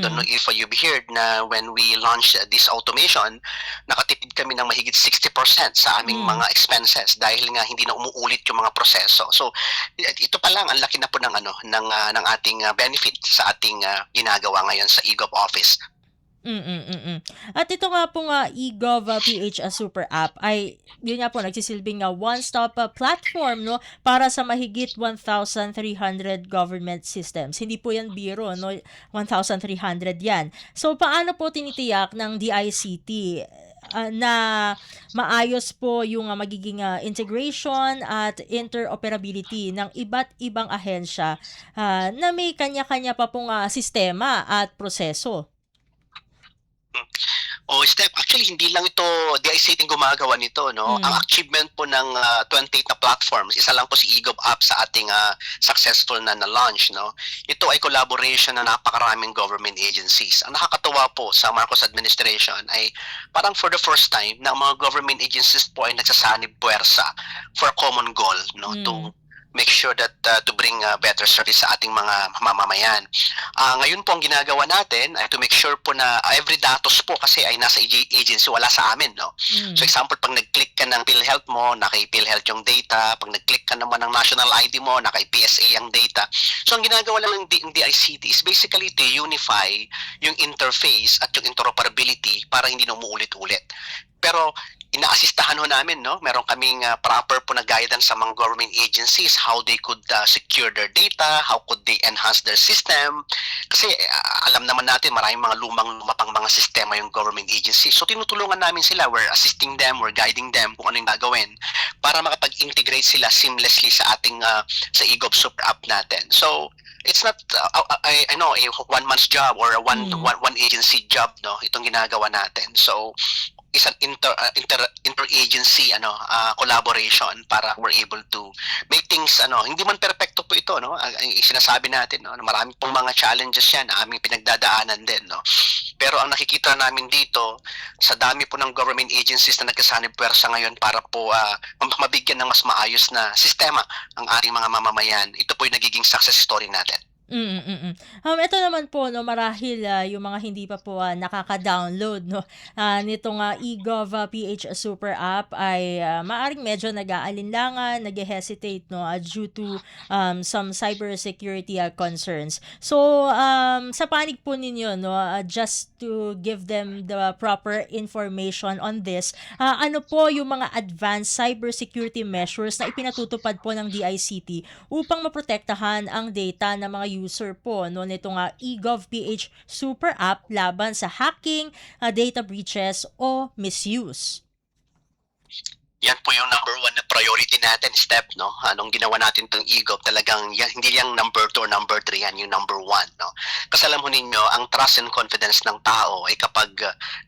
don't know if you've heard na when we launched this automation, nakatipid kami ng mahigit 60% sa aming mga expenses dahil nga hindi na umuulit yung mga proseso. So, ito pa lang, ang laki na po ng ating benefit sa ating ginagawa ngayon sa eGov Office.
At ito nga po nga eGov PH Super App ay yun nga po nagsisilbing one-stop platform, no, para sa mahigit 1,300 government systems. Hindi po yan biro, no, 1,300 yan. So paano po tinitiyak ng DICT na maayos po yung magiging integration at interoperability ng iba't ibang ahensya na may kanya-kanya pa pong sistema at proseso?
Step, actually hindi lang ito DICT yung gumagawa nito, no. Ang achievement po ng 28 na platforms, isa lang po si eGov app sa ating successful na launch, no. Ito ay collaboration ng napakaraming government agencies. Ang nakakatuwa po sa Marcos administration ay parang for the first time na mga government agencies po ay nagsasanib puwersa for a common goal, no, to make sure that to bring better service sa ating mga mamamayan. Ngayon po ang ginagawa natin ay to make sure po na every datos po kasi ay nasa agency, wala sa amin, no. So example, pag nag-click ka ng PhilHealth mo, naka PhilHealth yung data. Pag nag-click ka naman ng National ID mo, naka PSA ang data. So ang ginagawa lang ng DICT is basically to unify yung interface at yung interoperability para hindi na umuulit-ulit. Pero ina-assistahan ho namin, no? Meron kaming proper po na guidance sa mga government agencies, how they could secure their data, how could they enhance their system. Kasi alam naman natin maraming mga lumang-luma pang mga sistema yung government agencies. So tinutulungan namin sila, we're assisting them, we're guiding them kung ano yung gagawin para makapag-integrate sila seamlessly sa ating sa eGov Super App natin. So it's not I know a one man's job or a one agency job, no, itong ginagawa natin. So isang interagency collaboration para we're able to make things hindi man perpekto po ito, no. Sinasabi natin, no, marami pong mga challenges yan na aming pinagdadaanan din, no. Pero ang nakikita namin dito sa dami po ng government agencies na nagkasanib puwersa ngayon para po mabigyan ng mas maayos na sistema ang ating mga mamamayan, ito po yung nagiging success story natin.
Ito naman po, no, marahil yung mga hindi pa po nakaka-download, no, nitong eGov PH Super App ay maaring medyo nag-aalinlangan, nag-hesitate, no, due to some cybersecurity concerns. So sa panig po ninyo, no, just to give them the proper information on this, ano po yung mga advanced cybersecurity measures na ipinatutupad po ng DICT upang maprotektahan ang data ng mga user po, no, nitong eGov PH Super App laban sa hacking, data breaches o misuse?
Yan po yung number one na priority natin, Step, no. Anong ginawa natin itong eGov, talagang hindi yung number 2 or number 3, yan yung number 1, no. Kasi alam mo ninyo, ang trust and confidence ng tao ay kapag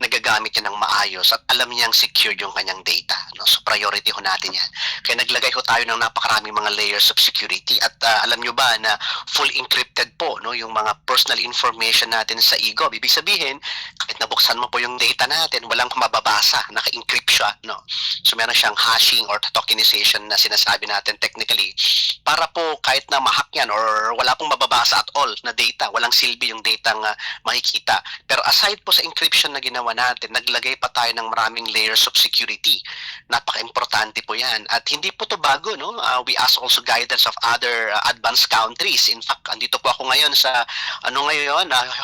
nagagamit yan ng maayos at alam niyang secure yung kanyang data, no. So priority ho natin yan. Kaya naglagay ho tayo ng napakaraming mga layers of security at alam nyo ba na full encrypted po, no, yung mga personal information natin sa eGov. Ibig sabihin, kahit nabuksan mo po yung data natin, walang mababasa, naka-encrypt siya, no. So meron siyang hashing or tokenization na sinasabi natin technically, para po kahit na ma-hack yan or wala pong mababasa at all na data, walang silbi yung data nga makikita. Pero aside po sa encryption na ginawa natin, naglagay pa tayo ng maraming layers of security. Napaka-importante po yan. At hindi po to bago, no? We ask also guidance of other advanced countries. In fact, andito po ako ngayon sa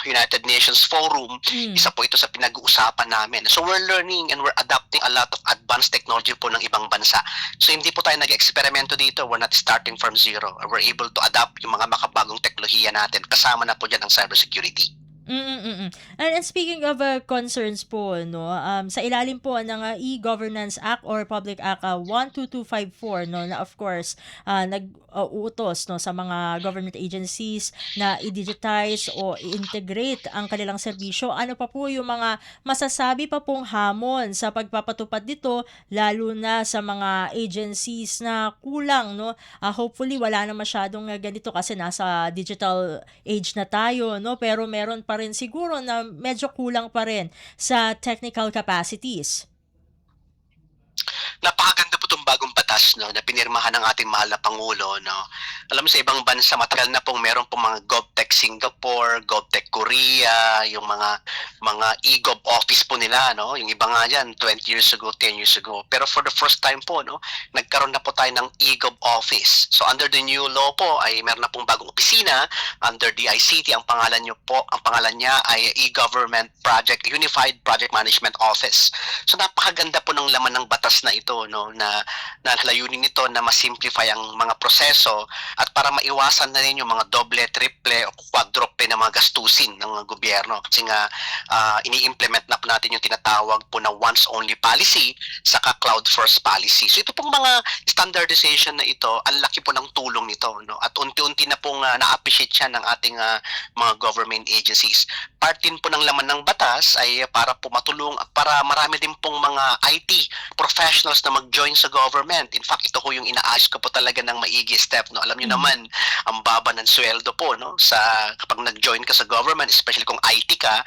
United Nations Forum. Isa po ito sa pinag-uusapan namin. So we're learning and we're adapting a lot of advanced technology po ng ibang bansa. So hindi po tayo nag-eksperimento dito. We're not starting from zero. We're able to adapt yung mga makabagong teknolohiya natin. Kasama na po dyan ang cybersecurity.
And speaking of concerns po, no, sa ilalim po ng E-Governance Act or Public Act 12254, no, na of course nag-uutos, no, sa mga government agencies na i-digitize o i-integrate ang kanilang serbisyo. Ano pa po yung mga masasabi pa pong hamon sa pagpapatupad dito, lalo na sa mga agencies na kulang, no? Hopefully wala na masyadong ganito kasi nasa digital age na tayo, no, pero meron pa rin siguro na medyo kulang pa rin sa technical capacities.
Napakaganda po itong bagong batas, no, na pinirmahan ng ating mahal na Pangulo, no. Alam mo, sa ibang bansa matagal na pong meron pong mga GovTech Singapore, GovTech Korea, yung mga e-Gov office po nila, no. Yung iba nga yan 20 years ago, 10 years ago. Pero for the first time po, no, nagkaroon na po tayo ng e-Gov office. So under the new law po ay meron na pong bagong opisina under DICT. Ang pangalan niya ay E-Government Unified Project Management Office. So napakaganda po ng laman ng batas na ito, no, na layunin nito na ma-simplify ang mga proseso at para maiwasan na rin yung mga doble, triple o quadruple na mga gastusin ng gobyerno. Kasi nga ini-implement na po natin yung tinatawag po na once only policy saka cloud first policy. So ito pong mga standardization na ito, ang laki po ng tulong nito, no? At unti-unti na pong na-appreciate siya ng ating mga government agencies. Part din po ng laman ng batas ay para po matulong, para marami din pong mga IT professionals na mag-join sa government. In fact, ito ko yung inaayos ko po talaga ng maigi step, no. Alam niyo naman, ang baba ng sweldo po, no, sa kapag nag-join ka sa government, especially kung IT ka,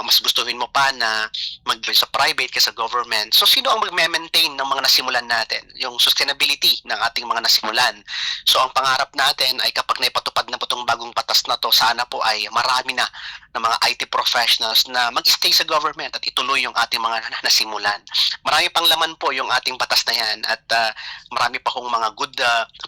mas gustuhin mo pa na mag-join sa private kaysa government. So sino ang magme-maintain ng mga nasimulan natin? Yung sustainability ng ating mga nasimulan. So ang pangarap natin ay kapag naipatupad na po itong bagong batas na to, sana po ay marami na ng mga IT professionals na mag-stay sa government at ituloy yung ating mga nasimulan. Marami pang laman po yung ating batas na yan at marami pa kong mga good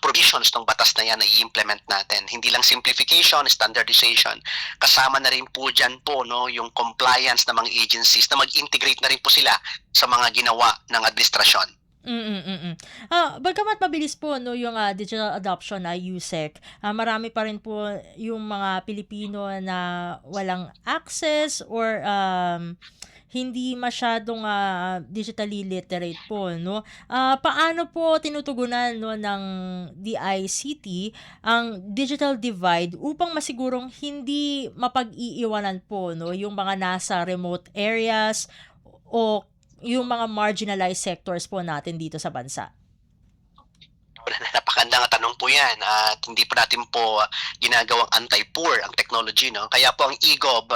provisions ng batas na yan na i-implement natin. Hindi lang simplification, standardization. Kasama na rin po dyan po, no, yung compliance ng mga agencies na mag-integrate na rin po sila sa mga ginawa ng administrasyon.
Bagamat mabilis po, no, yung digital adoption na USEC, marami pa rin po yung mga Pilipino na walang access or hindi masyadong digitally literate po, no. Paano po tinutugunan, no, ng DICT ang digital divide upang masigurong hindi mapag-iiwanan po, no, yung mga nasa remote areas o yung mga marginalized sectors po natin dito sa bansa?
Napakagandang tanong po yan at hindi pa natin po ginagawang anti-poor ang technology, no? Kaya po ang e-Gov,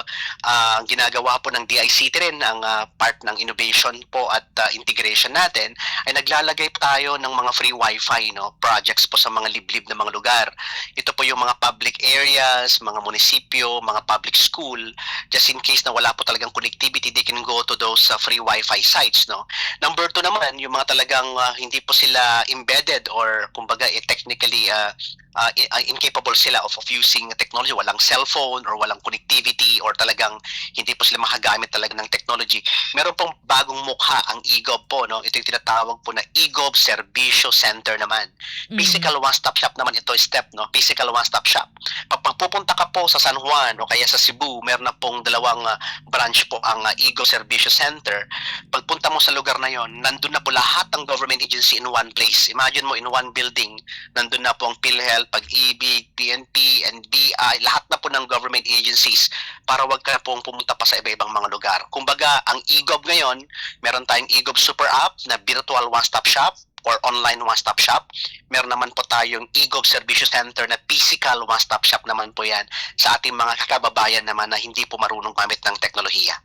ginagawa po ng DICT rin ang part ng innovation po at integration natin ay naglalagay tayo ng mga free wifi, no, projects po sa mga liblib na mga lugar. Ito po yung mga public areas, mga munisipyo, mga public school, just in case na wala po talagang connectivity, they can go to those free wifi sites, no. Number 2 naman, yung mga talagang hindi po sila embedded or kumbaga technically incapable sila of using technology, walang cellphone or walang connectivity or talagang hindi po sila makagamit talaga ng technology. Meron pong bagong mukha ang e-Gov po, no. Ito yung tinatawag po na e-Gov Servicio Center naman. Physical one-stop shop naman ito, step, no. Physical one-stop shop. Pag pupunta ka po sa San Juan o kaya sa Cebu, meron na pong dalawang branch po ang e-Gov Servicio Center. Pagpunta mo sa lugar na yon, nandun na po lahat ng government agency in one place. Imagine mo, in one building, nandun na po ang PhilHealth, Pag-ibig, PNP, NBI, lahat na po ng government agencies para wag ka na pong pumunta pa sa iba-ibang mga lugar. Kumbaga, ang e-Gov ngayon, meron tayong e-Gov Super App na virtual one-stop shop or online one-stop shop. Meron naman po tayong e-Gov Servicio Center na physical one-stop shop naman po yan sa ating mga kababayan naman na hindi po marunong gamit ng teknolohiya.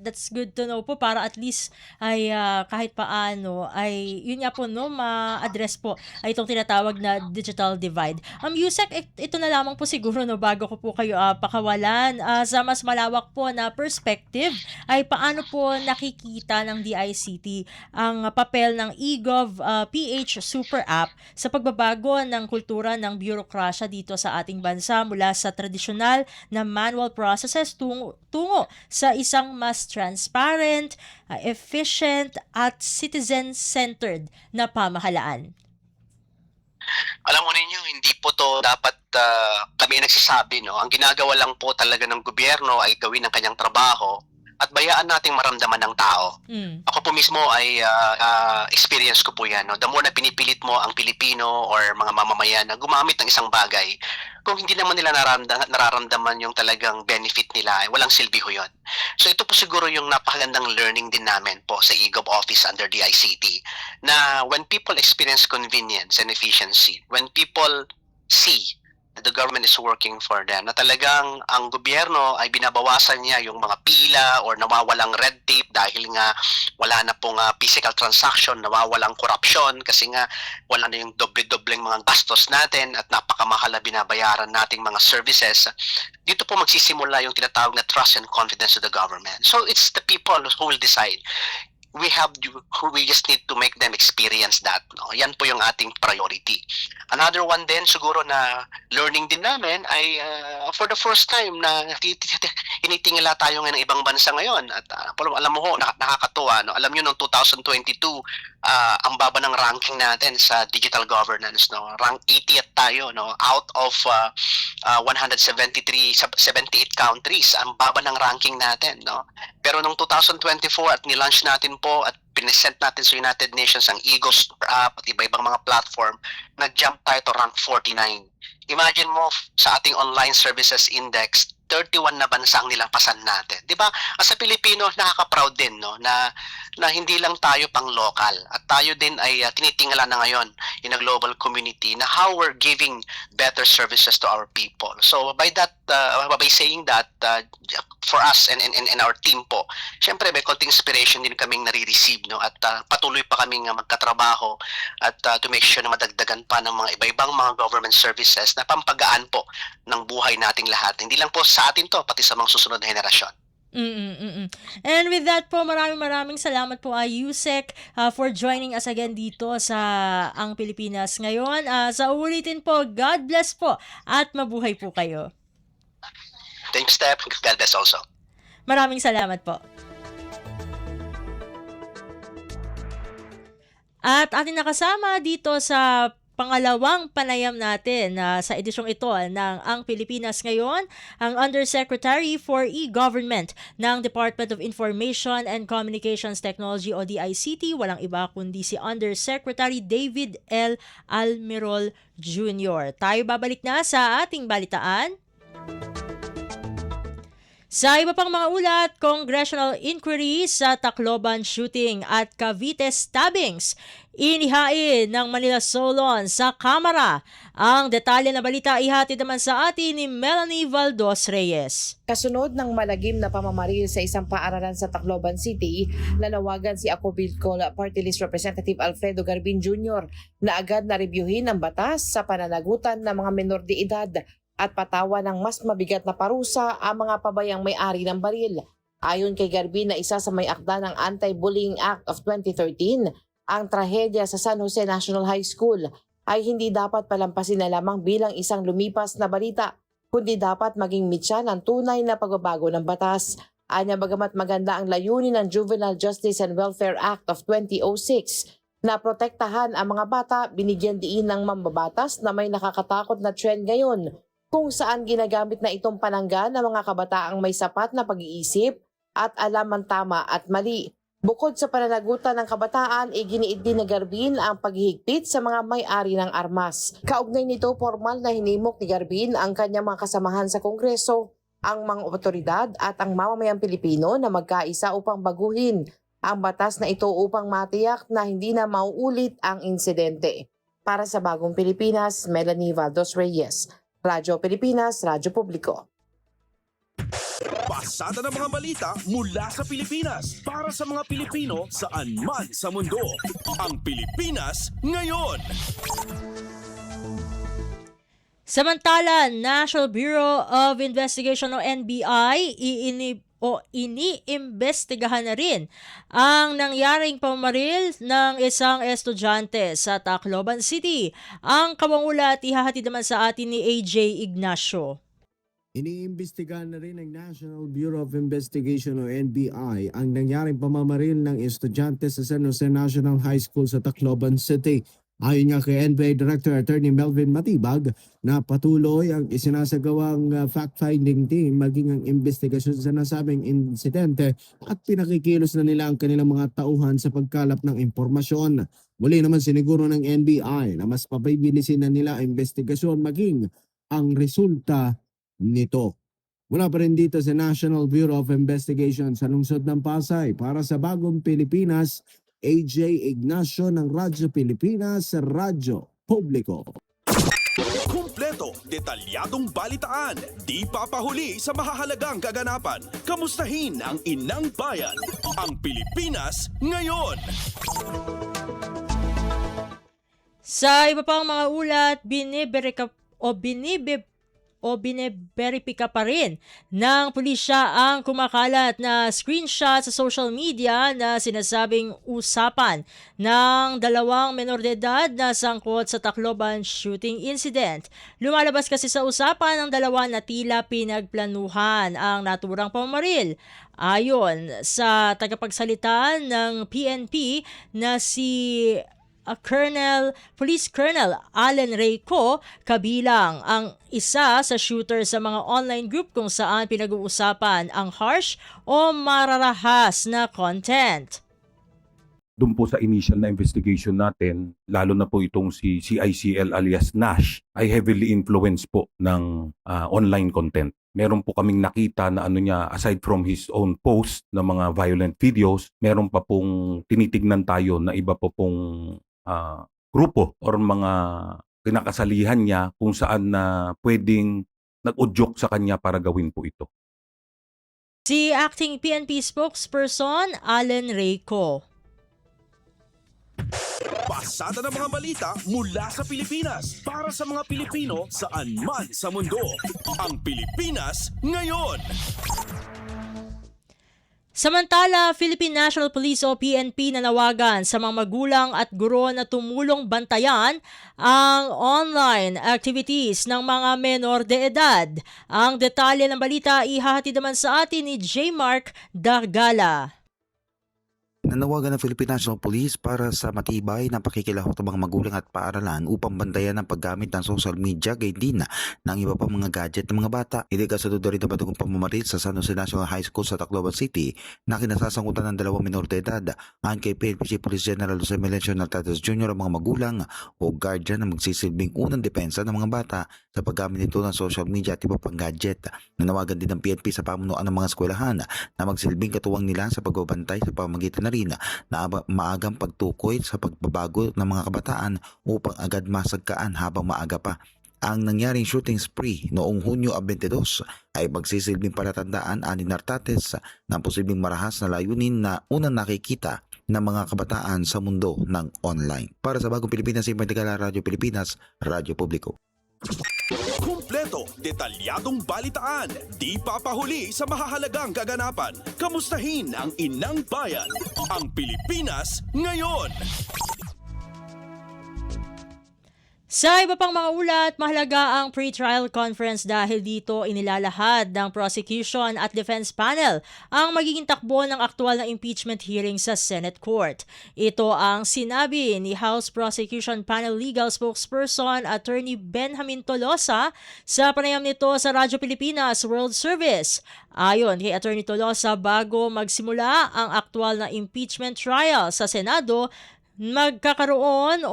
That's good to know po para at least ay kahit paano ay yun nga po no ma-address po ay itong tinatawag na digital divide. Yusek, ito na lamang po siguro no bago ko po kayo pakawalan sa mas malawak po na perspective ay paano po nakikita ng DICT ang papel ng eGov PH Super App sa pagbabago ng kultura ng bureaucracia dito sa ating bansa mula sa tradisyonal na manual processes tungo sa isang mas transparent, efficient at citizen-centered na pamahalaan.
Alam mo ninyo, hindi po to dapat kami nagsasabi, no? Ang ginagawa lang po talaga ng gobyerno ay gawin ang kanyang trabaho at bayaan nating maramdaman ng tao. Ako po mismo ay experience ko po yan. No? The more na pinipilit mo ang Pilipino or mga mamamayan na gumamit ng isang bagay, kung hindi naman nila nararamdaman yung talagang benefit nila, ay walang silbi ho yun. So ito po siguro yung napakagandang learning din namin po sa eGov office under DICT, na when people experience convenience and efficiency, when people see the government is working for them, na talagang ang gobyerno ay binabawasan niya yung mga pila or nawawalang red tape dahil nga wala na pong physical transaction, nawawalang korupsyon kasi nga wala na yung doble-dobleng mga gastos natin at napakamahal na binabayaran nating mga services. Dito po magsisimula yung tinatawag na trust and confidence to the government. So it's the people who will decide. We just need to make them experience that. No? Yan po yung ating priority. Another one din siguro na learning din namin ay for the first time na hinitingala tayo ng ibang bansa ngayon. At alam mo ho, nakakatuwa. No? Alam nyo, noong 2022, ang baba ng ranking natin sa digital governance. No? Rank 80th tayo. No? Out of 178 countries, ang baba ng ranking natin. No? Pero noong 2024 at nilaunch natin po at pinesent natin sa United Nations ang eGov app at iba-ibang mga platform, nag-jump tayo to rank 49. Imagine mo sa ating online services index, 31 na bansa ang nilampasan natin. 'Di ba? As a Pilipino, nakaka-proud din no na hindi lang tayo pang local at tayo din ay tinitingala na ngayon in a global community na how we're giving better services to our people. So by saying that for us and our team po, syempre may konting inspiration din kaming nare-receive no at patuloy pa kaming magkatrabaho at to make sure na madagdagan pa ng mga iba-ibang mga government services na pampagaan po ng buhay nating lahat. Hindi lang po sa atin to, pati sa mga susunod na henerasyon.
And with that po, maraming salamat po Yusek for joining us again dito sa Ang Pilipinas Ngayon. Sa ulitin po, God bless po at mabuhay po kayo.
Thank you, Steph. God bless also.
Maraming salamat po. At ating nakasama dito sa pangalawang panayam natin sa edisyong ito ng Ang Pilipinas Ngayon, ang Undersecretary for E-Government ng Department of Information and Communications Technology o DICT, walang iba kundi si Undersecretary David L. Almirol Jr. Tayo babalik na sa ating balitaan. Sa iba pang mga ulat, congressional inquiry sa Tacloban shooting at Cavite stabbings. Inihain ng Manila Solon sa Kamara. Ang detalye na balita ihatid naman sa atin ni Melanie Valdos Reyes.
Kasunod ng malagim na pamamaril sa isang paaralan sa Tacloban City, nanawagan si Ako Bicol Party List Representative Alfredo Garbin Jr. na agad na rebyuhin ang batas sa pananagutan ng mga menor de edad at patawan ng mas mabigat na parusa ang mga pabayang may-ari ng baril. Ayon kay Garbin na isa sa may akda ng Anti-Bullying Act of 2013, ang trahedya sa San Jose National High School ay hindi dapat palampasin na lamang bilang isang lumipas na balita, kundi dapat maging mitya ng tunay na pagbabago ng batas. Anya bagamat maganda ang layunin ng Juvenile Justice and Welfare Act of 2006 na protektahan ang mga bata, binigyan diin ng mambabatas na may nakakatakot na trend ngayon kung saan ginagamit na itong panangga ng mga kabataang may sapat na pag-iisip at alam ang tama at mali. Bukod sa pananagutan ng kabataan, iginiid din na Garbin ang paghihigpit sa mga may-ari ng armas. Kaugnay nito, formal na hinimok ni Garbin ang kanyang mga kasamahan sa Kongreso, ang mga otoridad at ang mamamayang Pilipino na magkaisa upang baguhin ang batas na ito upang matiyak na hindi na mauulit ang insidente. Para sa Bagong Pilipinas, Melanie Valdos Reyes. Radyo Pilipinas, Radyo Publiko.
Pasada ng mga balita mula sa Pilipinas para sa mga Pilipino saan man sa mundo. Ang Pilipinas ngayon.
Samantala, National Bureau of Investigation o NBI iniimbestigahan na rin ang nangyaring pamamaril ng isang estudyante sa Tacloban City. Ang kawangulat ihahatid naman sa atin ni AJ Ignacio.
Iniimbestigahan na rin ng National Bureau of Investigation o NBI ang nangyaring pamamaril ng estudyante sa San Jose National High School sa Tacloban City. Ayon nga kay NBI Director Attorney Melvin Matibag na patuloy ang isinasagawang fact-finding team maging ang investigasyon sa nasabing insidente at pinakikilos na nila ang kanilang mga tauhan sa pagkalap ng impormasyon. Muli naman siniguro ng NBI na mas pabibilisin na nila ang investigasyon maging ang resulta nito. Mula pa rin dito sa National Bureau of Investigation sa lungsod ng Pasay para sa Bagong Pilipinas, AJ Ignacio ng Radyo Pilipinas, Radyo Publiko.
Kumpleto, detalyadong balitaan, di papahuli sa mahahalagang kaganapan. Kamustahin ang inang bayan, ang Pilipinas ngayon.
Sa iba pang mga ulat, biniberipika pa rin ng pulisya ang kumakalat na screenshot sa social media na sinasabing usapan ng dalawang menor de edad na sangkot sa Tacloban shooting incident. Lumalabas kasi sa usapan ng dalawa na tila pinagplanuhan ang naturang pamamaril. Ayon sa tagapagsalita ng PNP na si Police Colonel Allen Reyco, kabilang ang isa sa shooter sa mga online group kung saan pinag-uusapan ang harsh o mararahas na content.
Doon po sa initial na investigation natin, lalo na po itong si CICL alias Nash, ay heavily influenced po ng online content. Meron po kaming nakita na aside from his own post na mga violent videos, meron pa pong tinitignan tayo na iba po pong grupo or mga kinakasalihan niya kung saan na pwedeng nag-udyok sa kanya para gawin po ito.
Si acting PNP spokesperson Allen Reyco.
Pasada ng mga balita mula sa Pilipinas para sa mga Pilipino saan man sa mundo. Ang Pilipinas ngayon.
Samantala, Philippine National Police o PNP nanawagan sa mga magulang at guro na tumulong bantayan ang online activities ng mga menor de edad. Ang detalye ng balita ihahatid naman sa atin ni J. Mark Dargala.
Nanawagan ng Philippine National Police para sa matibay na pakikilahok ng mga magulang at paaralan upang bantayan ang paggamit ng social media gayon din ng iba pang mga gadget ng mga bata. Hindi kasunod rin ang batugong pamamaril sa San Jose National High School sa Tacloban City na kinasasangkutan ng dalawang minor de edad. Ayon kay PNP Police General Jose Melencio Nartates Jr., ang mga magulang o guardian na magsisilbing unang depensa ng mga bata sa paggamit nito ng social media at iba pang gadget. Nanawagan din ng PNP sa pamunuan ng mga eskwelahan na magsilbing katuwang nila sa pagbabantay sa pamamagitan na maagang pagtukoy sa pagbabago ng mga kabataan upang agad masagkaan habang maaga pa. Ang nangyaring shooting spree noong Hunyo 22 ay magsisilbing palatandaan ani Nartates ng posibleng marahas na layunin na unang nakikita ng mga kabataan sa mundo ng online. Para sa Bagong Pilipinas, Radyo Pilipinas, Radyo Publiko.
Kumpleto, detalyadong balitaan, di papahuli sa mahahalagang kaganapan. Kamustahin ang inang bayan, ang Pilipinas ngayon.
Sa iba pang mga ulat, mahalaga ang pre-trial conference dahil dito inilalahad ng prosecution at defense panel ang magiging takbo ng aktwal na impeachment hearing sa Senate Court. Ito ang sinabi ni House Prosecution Panel Legal Spokesperson Attorney Benjamin Tolosa sa panayam nito sa Radyo Pilipinas World Service. Ayon kay Attorney Tolosa, bago magsimula ang aktwal na impeachment trial sa Senado, nagkakaroon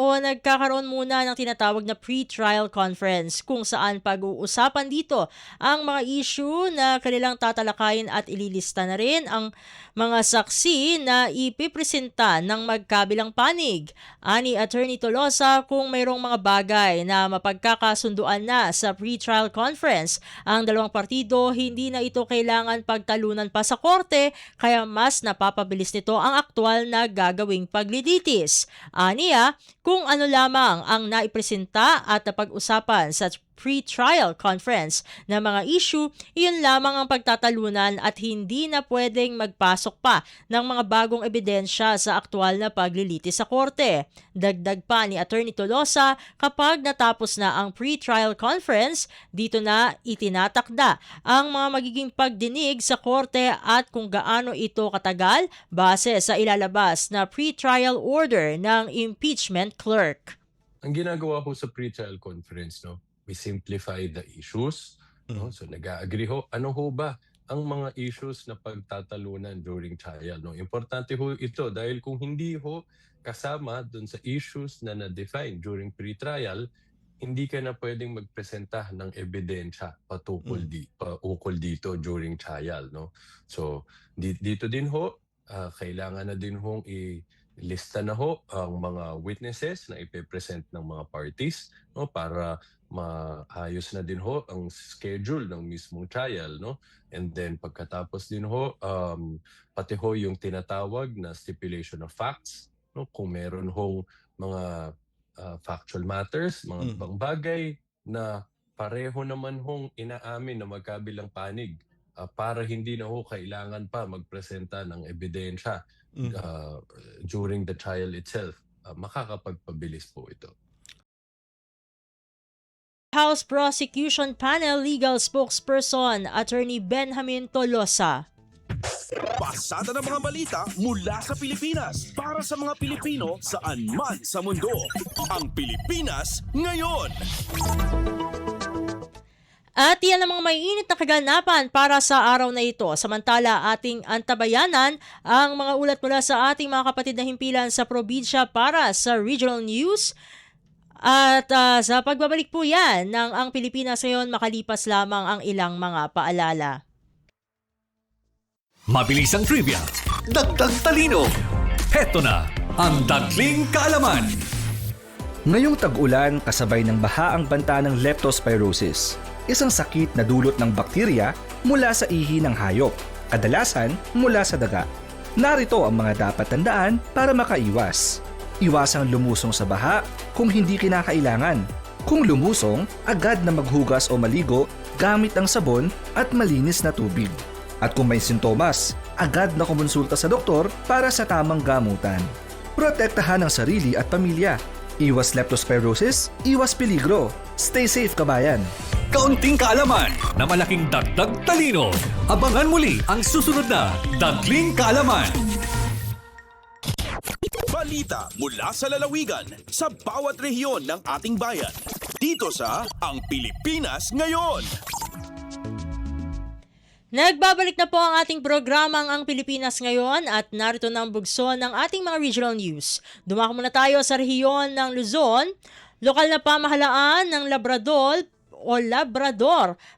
muna ng tinatawag na pre-trial conference kung saan pag-uusapan dito ang mga issue na kanilang tatalakayin at ililista na rin ang mga saksi na ipipresenta ng magkabilang panig. Ani Attorney Tolosa, kung mayroong mga bagay na mapagkakasunduan na sa pre-trial conference, ang dalawang partido hindi na ito kailangan pagtalunan pa sa korte, kaya mas napapabilis nito ang aktwal na gagawing paglilitis. Aniya, kung ano lamang ang naipresenta at napag-usapan sa pre-trial conference na mga issue, iyon lamang ang pagtatalunan at hindi na pwedeng magpasok pa ng mga bagong ebidensya sa aktwal na paglilitis sa korte. Dagdag pa ni Attorney Tolosa, kapag natapos na ang pre-trial conference, dito na itinatakda ang mga magiging pagdinig sa korte at kung gaano ito katagal base sa ilalabas na pre-trial order ng impeachment clerk.
Ang ginagawa ko sa pre-trial conference, we simplify the issues. So nag-agree ho. Ano ho ba ang mga issues na pagtatalunan during trial? Importante ho ito dahil kung hindi ho kasama dun sa issues na na-define during pre-trial, hindi ka na pwedeng magpresenta ng ebidensya ukol dito during trial. So dito din ho, kailangan na din hong ilista na ho ang mga witnesses na ipepresent ng mga parties para maayos na din ho ang schedule ng mismong trial, and then pagkatapos din ho pati ho yung tinatawag na stipulation of facts, kung meron hong mga factual matters, mga ibang bagay na pareho naman hong inaamin na magkabilang panig para hindi na ho kailangan pa magpresenta ng ebidensya during the trial itself. Makakapagpabilis po ito.
House Prosecution Panel Legal Spokesperson Attorney Benjamin Tolosa.
Pasada ng mga balita mula sa Pilipinas para sa mga Pilipino saan man sa mundo. Ang Pilipinas ngayon.
At yan ang mga mainit na kaganapan para sa araw na ito. Samantala, ating antabayanan ang mga ulat mula sa ating mga kapatid na himpilan sa probinsya para sa Regional News. At sa pagbabalik po yan ng Ang Pilipinas Ngayon, makalipas lamang ang ilang mga paalala.
Mabilis ang trivia, dagdag talino. Heto na ang Dagling Kaalaman.
Ngayong tag-ulan, kasabay ng baha ang banta ng leptospirosis, isang sakit na dulot ng bakterya mula sa ihi ng hayop, kadalasan mula sa daga. Narito ang mga dapat tandaan para makaiwas. Iwasang lumusong sa baha kung hindi kinakailangan. Kung lumusong, agad na maghugas o maligo gamit ang sabon at malinis na tubig. At kung may sintomas, agad na kumonsulta sa doktor para sa tamang gamutan. Protektahan ang sarili at pamilya. Iwas leptospirosis, iwas peligro. Stay safe, kabayan!
Kaunting kaalaman na malaking dagdag talino. Abangan muli ang susunod na Dagling Kaalaman.
Balita mula sa lalawigan sa bawat rehiyon ng ating bayan. Dito sa Ang Pilipinas Ngayon.
Nagbabalik na po ang ating programang Ang Pilipinas Ngayon at narito na ang bugso ng ating mga regional news. Dumako muna tayo sa rehiyon ng Luzon. Lokal na pamahalaan ng Labrador,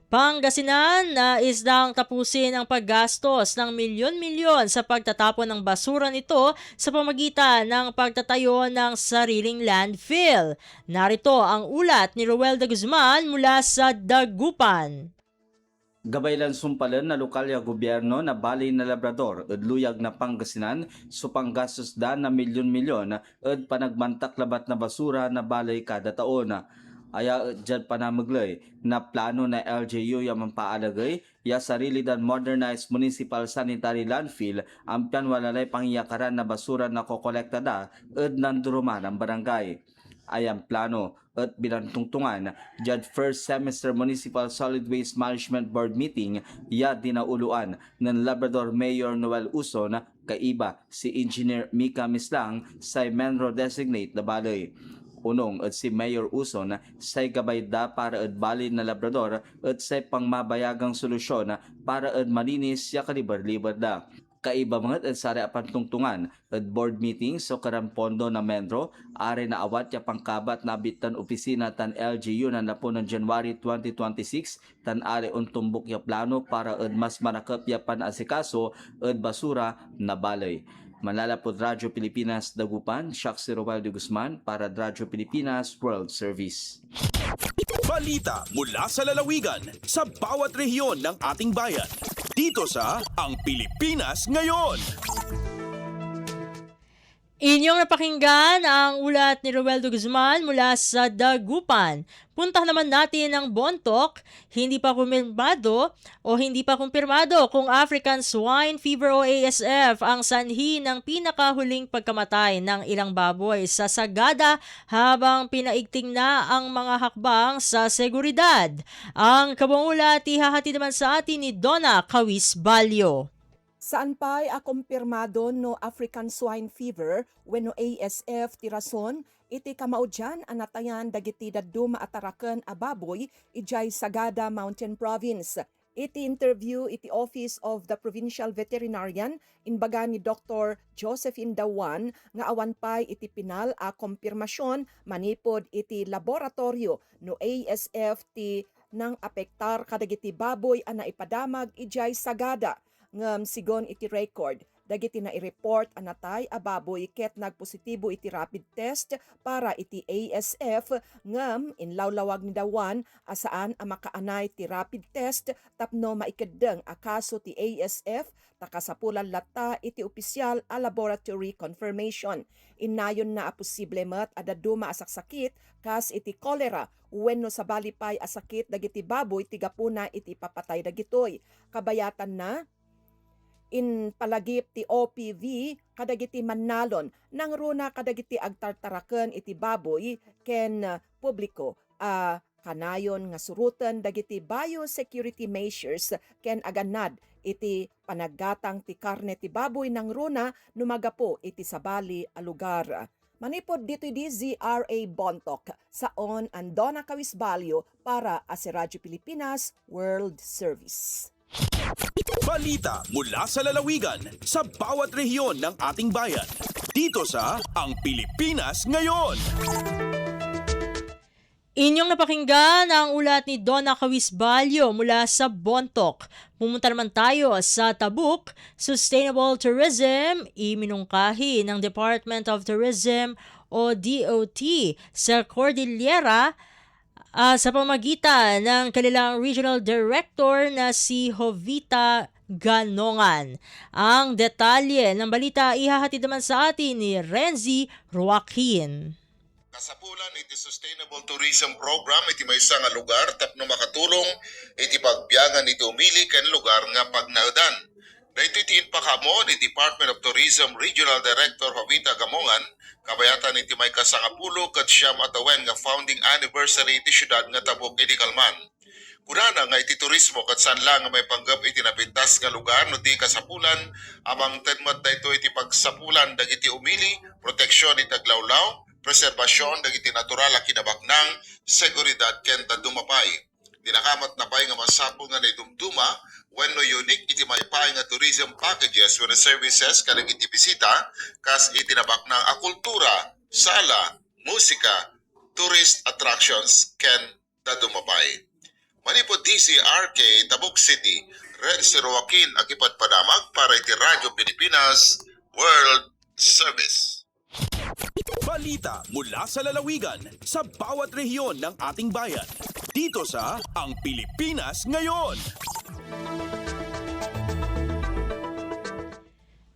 Pangasinan na isdang tapusin ang paggastos ng milyon-milyon sa pagtatapon ng basura nito sa pamagitan ng pagtatayo ng sariling landfill. Narito ang ulat ni Roel de Guzman mula sa Dagupan.
Gabay lang sumpalan na lokal ya gobyerno na balay na Labrador at luyag na Pangasinan so panggastos da na milyon-milyon at panagmantak labat na basura na balay kada taon. Aya dyan pa na maglay na plano na LGU yung mampaalagay ya sarili dan modernized municipal sanitary landfill ang pianwalalay pangyakaran na basura na kokolekta da at nanduruman ang barangay. Ayang plano at binantungtungan dyan first semester Municipal Solid Waste Management Board meeting ya dinauluan ng Labrador Mayor Noel Uson kaiba si Engineer Mika Mislang sa Menro Designate na balay. Unong at si Mayor Uson say gabay da para at balin na Labrador at say pangmabayagang solusyon para at malinis ya kalibar-libar da. kaiba mga sari apan tungtungan at board meetings so karang pondo na mendro are na awat ya pangkabat na bitan opisina tan LGU na napo ng January 2026 tan are untumbok ya plano para at mas manakap ya pan-asikaso at basura na balay. Manlalapod Radyo Pilipinas Dagupan, Shaq Romualdo Guzman para Radyo Pilipinas World Service.
Balita mula sa lalawigan sa bawat rehiyon ng ating bayan. Dito sa Ang Pilipinas Ngayon.
Inyong napakinggan ang ulat ni Romualdo Guzman mula sa Dagupan. Punta naman natin ang Bontoc, hindi pa kumpirmado kung African Swine Fever o ASF ang sanhi ng pinakahuling pagkamatay ng ilang baboy sa Sagada habang pinaigting na ang mga hakbang sa seguridad. Ang kabuang ulat ihahati naman sa atin ni Donna Kawis Balyo.
Saan pa'y akumpirmado no African Swine Fever wenno ASF ti rason iti kamaudyan anatayan dagiti daduma ataraken a baboy ijay Sagada Mountain Province. Iti interview iti Office of the Provincial Veterinarian inbaga ni Dr. Josephine Dawan nga awan pa'y iti pinal a kumpirmasyon manipod iti laboratorio no ASF ti nang apektar kadagiti baboy a naipadamag ijay Sagada. Ngam sigon iti record, dagiti na i-report anatay a baboy ket nagpositibo iti rapid test para iti ASF ngam inlawlawag ni Dawan asaan a makaanay ti rapid test tapno maikeddeng a kaso ti ASF takasapulan latta iti opisyal a laboratory confirmation. Inayon na a posible met adaduma asaksakit kas iti cholera wenno sa balipay asakit dagiti baboy tigapuna iti papatay dagitoy. Kabayatan na in palagip ti OPV kadagiti mannalon nang runa kadagiti agtartaraken iti baboy ken publiko kanayon nga surutan dagiti biosecurity measures ken aganad iti panaggatang ti karne ti baboy nang runa numagapo iti sabali a lugar. Manipod dito di ZRA Bontoc saon ang Donna Kawis Balyo para sa Radyo Pilipinas World Service.
Balita mula sa lalawigan sa bawat rehiyon ng ating bayan. Dito sa Ang Pilipinas Ngayon.
Inyong napakinggan ang ulat ni Donna Kawis Balyo mula sa Bontoc. Pumunta naman tayo sa Tabuk. Sustainable Tourism, iminungkahi ng Department of Tourism o DOT sa Cordillera sa pamagitan ng kanilang Regional Director na si Jovita Ganongan. Ang detalye ng balita ihahatid naman sa atin ni Renzi Joaquin.
Kasapulan iti Sustainable Tourism Program iti maysa nga lugar tapno makatulong iti pagbiyagan iti umili ken lugar nga pagnaudan. Dahito iti inpakamo ni Department of Tourism Regional Director Jovita Gamongan kabayatan iti may kasangapulo ket siyam atawen nga founding anniversary iti syudad nga Tabuk iti Kalman. Kunana nga iti turismo ket sanla nga may panggap iti napintas nga lugar no di kasapulan amang tedmat dayto iti pagsapulan dagiti umili, proteksyon iti taglawlaw, preserbasyon dagiti natural a kinabaknang, seguridad ken dumapay. Dinakamat na pay nga masapul nga naidumduma wenno unique iti maypay nga tourism packages wenno services kadag iti bisita kas itinabak ng akultura, sala, musika, tourist attractions ken dadumapay. Manipod DCRK Tabuk City, Renzi Joaquin akipadpadamag para iti Radyo Pilipinas World Service.
Balita mula sa lalawigan sa bawat rehiyon ng ating bayan. Dito sa Ang Pilipinas Ngayon.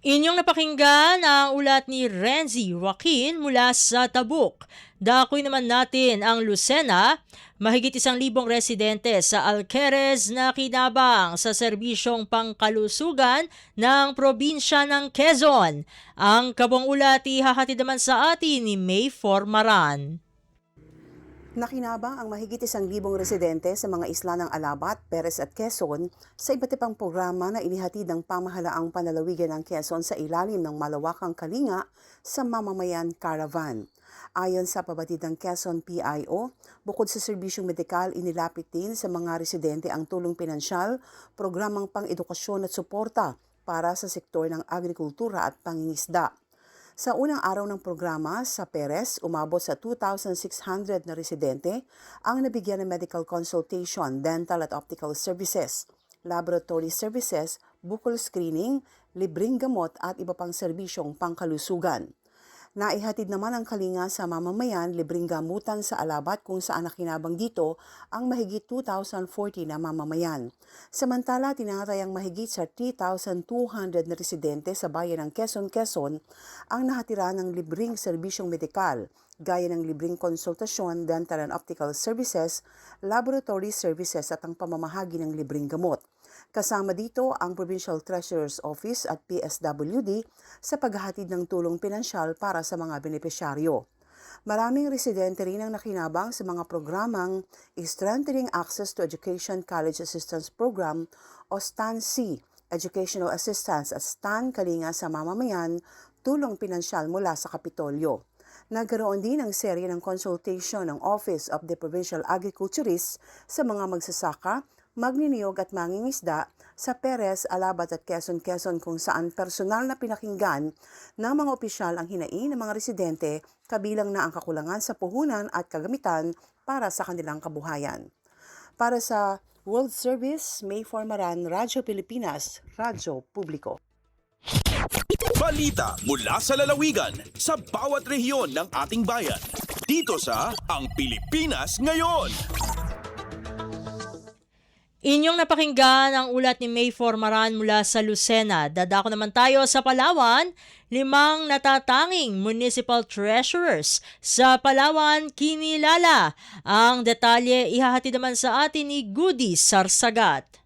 Inyong napakinggan ang ulat ni Renzi Joaquin mula sa Tabuk. Dakoy naman natin ang Lucena. Mahigit 1,000 residente sa Alqueres na kinabang sa serbisyong pangkalusugan ng probinsya ng Quezon. Ang kabuang ulat ihahatid naman sa atin ni May Formaran.
Nakinabang ang mahigit 1,000 residente sa mga isla ng Alabat, Perez at Quezon sa iba't ibang programa na inihatid ng pamahalaang panlalawigan ng Quezon sa ilalim ng malawakang kalinga sa Mamamayan Caravan. Ayon sa pabatid ng Quezon PIO, bukod sa serbisyong medikal, inilapit din sa mga residente ang tulong pinansyal, programang pang-edukasyon at suporta para sa sektor ng agrikultura at pangingisda. Sa unang araw ng programa sa Perez, umabot sa 2,600 na residente ang nabigyan ng medical consultation, dental at optical services, laboratory services, bukol screening, libreng gamot at iba pang serbisyong pangkalusugan. Naihatid naman ang kalinga sa mamamayan libreng gamutan sa Alabat kung saan nakinabang dito ang mahigit 2,040 na mamamayan. Samantala, tinatayang mahigit sa 3,200 na residente sa bayan ng Quezon ang nahatira ng libreng serbisyong medikal, gaya ng libreng konsultasyon, dental and optical services, laboratory services at ang pamamahagi ng libreng gamot. Kasama dito ang Provincial Treasurer's Office at PSWD sa paghahatid ng tulong pinansyal para sa mga benepisyaryo. Maraming residente rin ang nakinabang sa mga programang Strengthening Access to Education College Assistance Program o STAN-C, Educational Assistance at STAN Kalinga sa Mamamayan, tulong pinansyal mula sa Kapitolyo. Nagkaroon din ng serye ng consultation ng Office of the Provincial Agriculturist sa mga magsasaka, magniniyog at mangingisda sa Perez, Alabat at Quezon kung saan personal na pinakinggan ng mga opisyal ang hinaing ng mga residente kabilang na ang kakulangan sa puhunan at kagamitan para sa kanilang kabuhayan. Para sa World Service, May Formaran, Radyo Pilipinas, Radyo Publiko.
Balita mula sa lalawigan sa bawat rehiyon ng ating bayan. Dito sa Ang Pilipinas Ngayon.
Inyong napakinggan ang ulat ni May Formaran mula sa Lucena. Dadako naman tayo sa Palawan. 5 natatanging municipal treasurers sa Palawan kinilala. Ang detalye ihahatid naman sa atin ni Goody Sarsagat.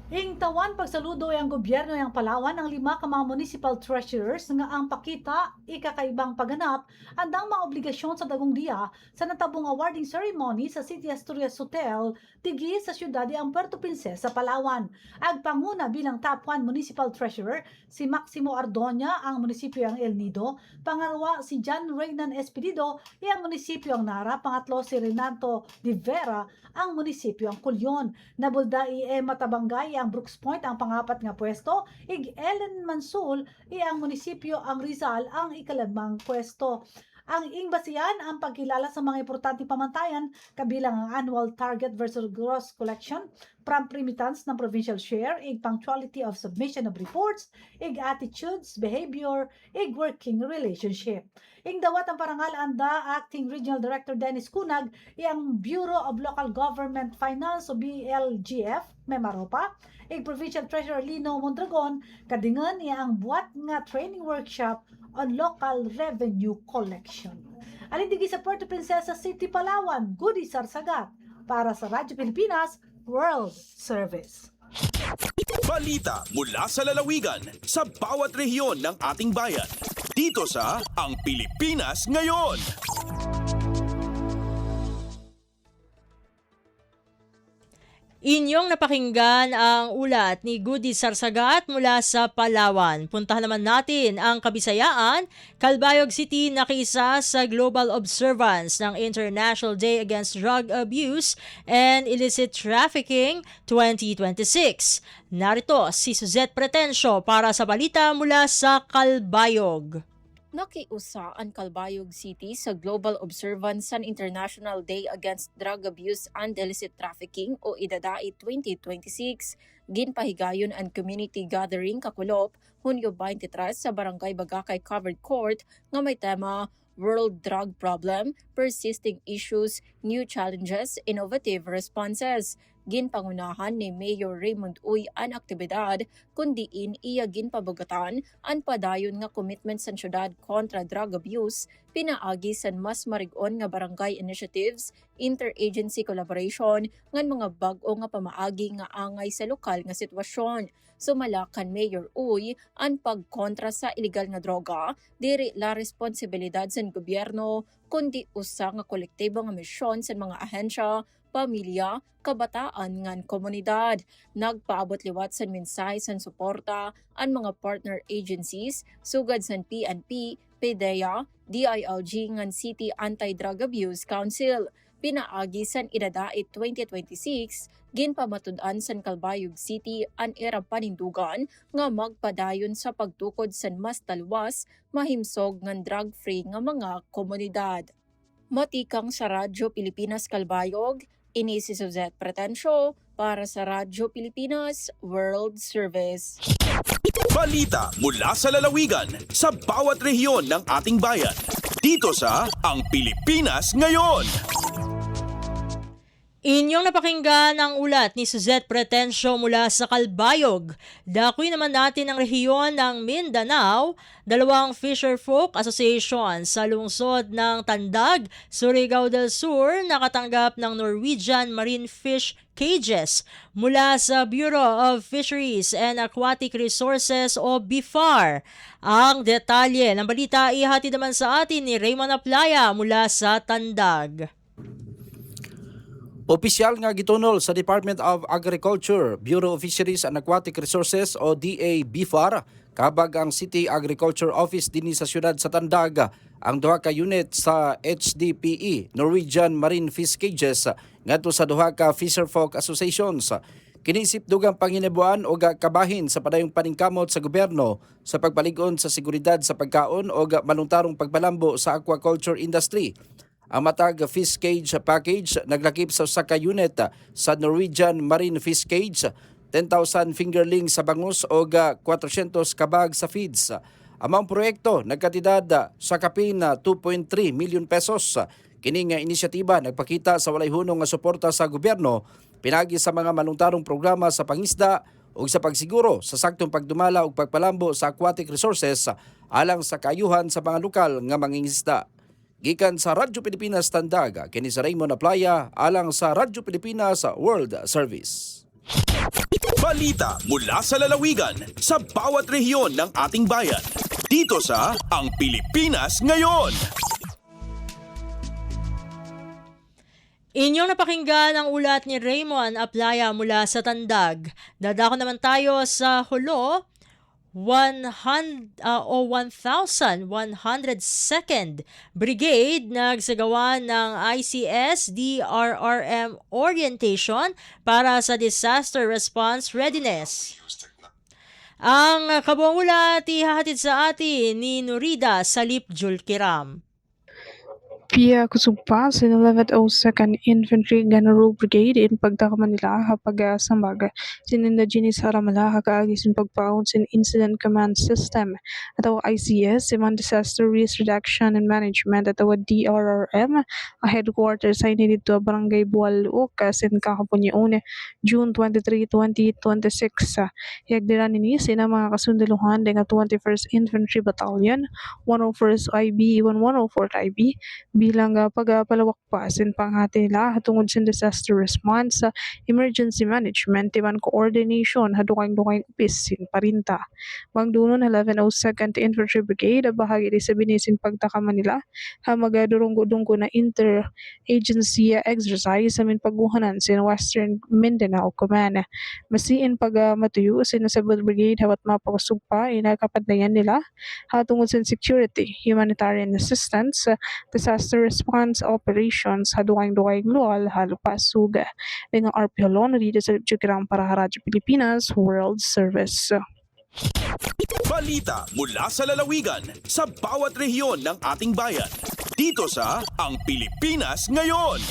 Tawan pagsaludo ang gobyerno ng Palawan ang 5 ka mga municipal treasurers nga ang pakita ikakaibang pagganap andang mga obligasyon sa dagong dia sa natabong awarding ceremony sa City Asturias Hotel tigi sa siyudad ang Puerto Princesa, Palawan. Agpanguna bilang top 1 municipal treasurer si Maximo Ardoña ang munisipyo ang El Nido, pangalawa si John Reynan Espirido ang munisipyo ang Nara, pangatlo si Renato de Vera ang munisipyo ang Culyon. Nabulda Matabangay ang Brooks Point ang pangapat nga pwesto, Ellen Mansul ang munisipyo ang Rizal ang ikalimang pwesto. Ang ingbasihan ang pagkilala sa mga importanteng pamantayan kabilang ang annual target versus gross collection, prompt remittance ng provincial share, punctuality of submission of reports, attitudes, behavior, working relationship. Dawat ang parangal anda Acting Regional Director Dennis Cunag ang Bureau of Local Government Finance o BLGF, Memaropa, Provincial Treasurer Lino Mondragon, kadingan ang buwat nga training workshop on local revenue collection. Alindigi sa Puerto Princesa City, Palawan, Goody Sarsagat para sa Radyo Pilipinas World Service.
Balita mula sa lalawigan sa bawat rehiyon ng ating bayan. Dito sa Ang Pilipinas Ngayon.
Inyong napakinggan ang ulat ni Goody Sarsagat mula sa Palawan. Puntahan naman natin ang Kabisayaan. Calbayog City nakiisa sa Global Observance ng International Day Against Drug Abuse and Illicit Trafficking 2026. Narito si Suzette Pretencio para sa balita mula sa Calbayog.
Nakiusa ang Calbayog City sa Global Observance sa International Day Against Drug Abuse and Illicit Trafficking o IDADAI 2026. Ginpahigayon ang community gathering kakulop Hunyo 23 sa Barangay Bagakay Covered Court nga may tema World Drug Problem, Persisting Issues, New Challenges, Innovative Responses. Ginpangunahan ni Mayor Raymond Uy ang aktibidad kundiin iya ginpabagatan ang padayon nga commitment sa syudad kontra drug abuse, pinaagi san mas marig-on nga barangay initiatives, interagency collaboration ngan mga bag-o nga pamaagi nga angay sa lokal nga sitwasyon. Sumala kan Mayor Uy ang pagkontra sa illegal nga droga, diri la responsibilidad sa gobyerno kundi usa nga kolektibo nga misyon sa mga ahensya, pamilya, kabataan ngan komunidad. Nagpaabot liwat sa mensahe sa suporta ang mga partner agencies sugad sa PNP, PDEA, DILG ngan City Anti-Drug Abuse Council. pinaagi san idadait 2026 ginpamatud-an san Calbayog City an era panindugan nga magpadayon sa pagtukod san mas talwas mahimsog ngan drug-free nga mga komunidad. Matikang sa Radyo Pilipinas Calbayog, ini si Suzette Pretencio para sa Radyo Pilipinas World Service.
Balita mula sa lalawigan sa bawat rehiyon ng ating bayan. Dito sa Ang Pilipinas Ngayon.
Inyong napakinggan ang ulat ni Suzette Pretencio mula sa Calbayog. Dakuy naman natin ang rehiyon ng Mindanao. Dalawang Fisherfolk Association sa lungsod ng Tandag, Surigao del Sur nakatanggap ng Norwegian Marine Fish Cages mula sa Bureau of Fisheries and Aquatic Resources o BIFAR. Ang detalye ng balita ihatid naman sa atin ni Raymond Aplaya mula sa Tandag.
Opisyal nga gitunol sa Department of Agriculture, Bureau of Fisheries and Aquatic Resources o DA-BIFAR, kabag ang City Agriculture Office dinhi sa siyudad sa Tandag, ang duha ka unit sa HDPE, Norwegian Marine Fish Cages, ngadto sa duha ka Fisherfolk Associations. Kinisip dugang panghinabuan o kabahin sa padayong paningkamot sa gobyerno sa pagpalig-on sa seguridad sa pagkaon o malungtarong pagpalambo sa aquaculture industry. Ang matag fish cage package naglakip sa usa ka unit sa Norwegian Marine Fish Cage, 10,000 fingerling sa bangus o 400 kabag sa feeds. Amang proyekto nagkatidad sa kapin 2.3 million pesos. Kini nga inisyatiba nagpakita sa walay hunong nga suporta sa gobyerno pinagi sa mga malungtarong programa sa pangisda o sa pagsiguro sa saktong pagdumala o pagpalambo sa aquatic resources alang sa kaayuhan sa mga lokal nga mangingisda. Gikan sa Radyo Pilipinas Tandag, kini sa Raymond Aplaya alang sa Radyo Pilipinas World Service.
Balita mula sa lalawigan sa bawat rehiyon ng ating bayan. Dito sa Ang Pilipinas Ngayon.
Inyong napakinggan ang ulat ni Raymond Aplaya mula sa Tandag. Dadako naman tayo sa Hulo. 1,102nd Brigade nagsagawa ng ICS DRRM orientation para sa disaster response readiness. Ang kabuang ulat ihahatid sa atin ni Nurida Salip Julkiram.
Pia kusugpa sa 1102nd Infantry General Brigade in pagtakaman nila kapag sambaga sininda Ginis Haramala kaagis in pagpaon sin Incident Command System atau ICS Iman Disaster Risk Reduction and Management atau DRRM a headquarters sa dito Barangay Bualuk sin Kakapunyaon June 23, 2026. Yagdiran ini sina mga kasundaluhan ng 21st Infantry Battalion, 101st IB, 1104th IB bilang pagpalawak pa sin panghati nila tungod sa disaster response, emergency management, iban coordination, hadukang-dukang upis sin parinta. Magdunon 1102nd Infantry Brigade, bahagi di sa binisin pagtakaman nila, magadurunggo-dunggo na inter-agency exercise sa min pagguhanan sin Western Mindanao Command. Masiin matuyo sin Nasabot Brigade hawat mapakasugpa, inakapadlayan nila, tungod sa security, humanitarian assistance, disaster response operations haduang-duang lual halupasuga dengan RP Holon dito sa Jukiram para Radyo Pilipinas World Service.
Balita mula sa lalawigan sa bawat rehiyon ng ating bayan. Dito sa Ang Pilipinas Ngayon.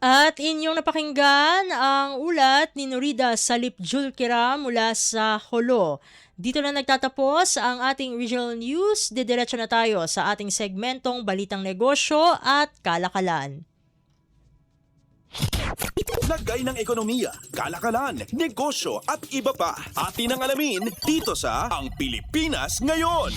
At inyong napakinggan ang ulat ni Nurida Salip Julkira mula sa Holo. Dito na nagtatapos ang ating regional news. Didiretso na tayo sa ating segmentong Balitang Negosyo at Kalakalan.
Lagay ng ekonomiya, kalakalan, negosyo at iba pa. Atin ang alamin dito sa Ang Pilipinas Ngayon.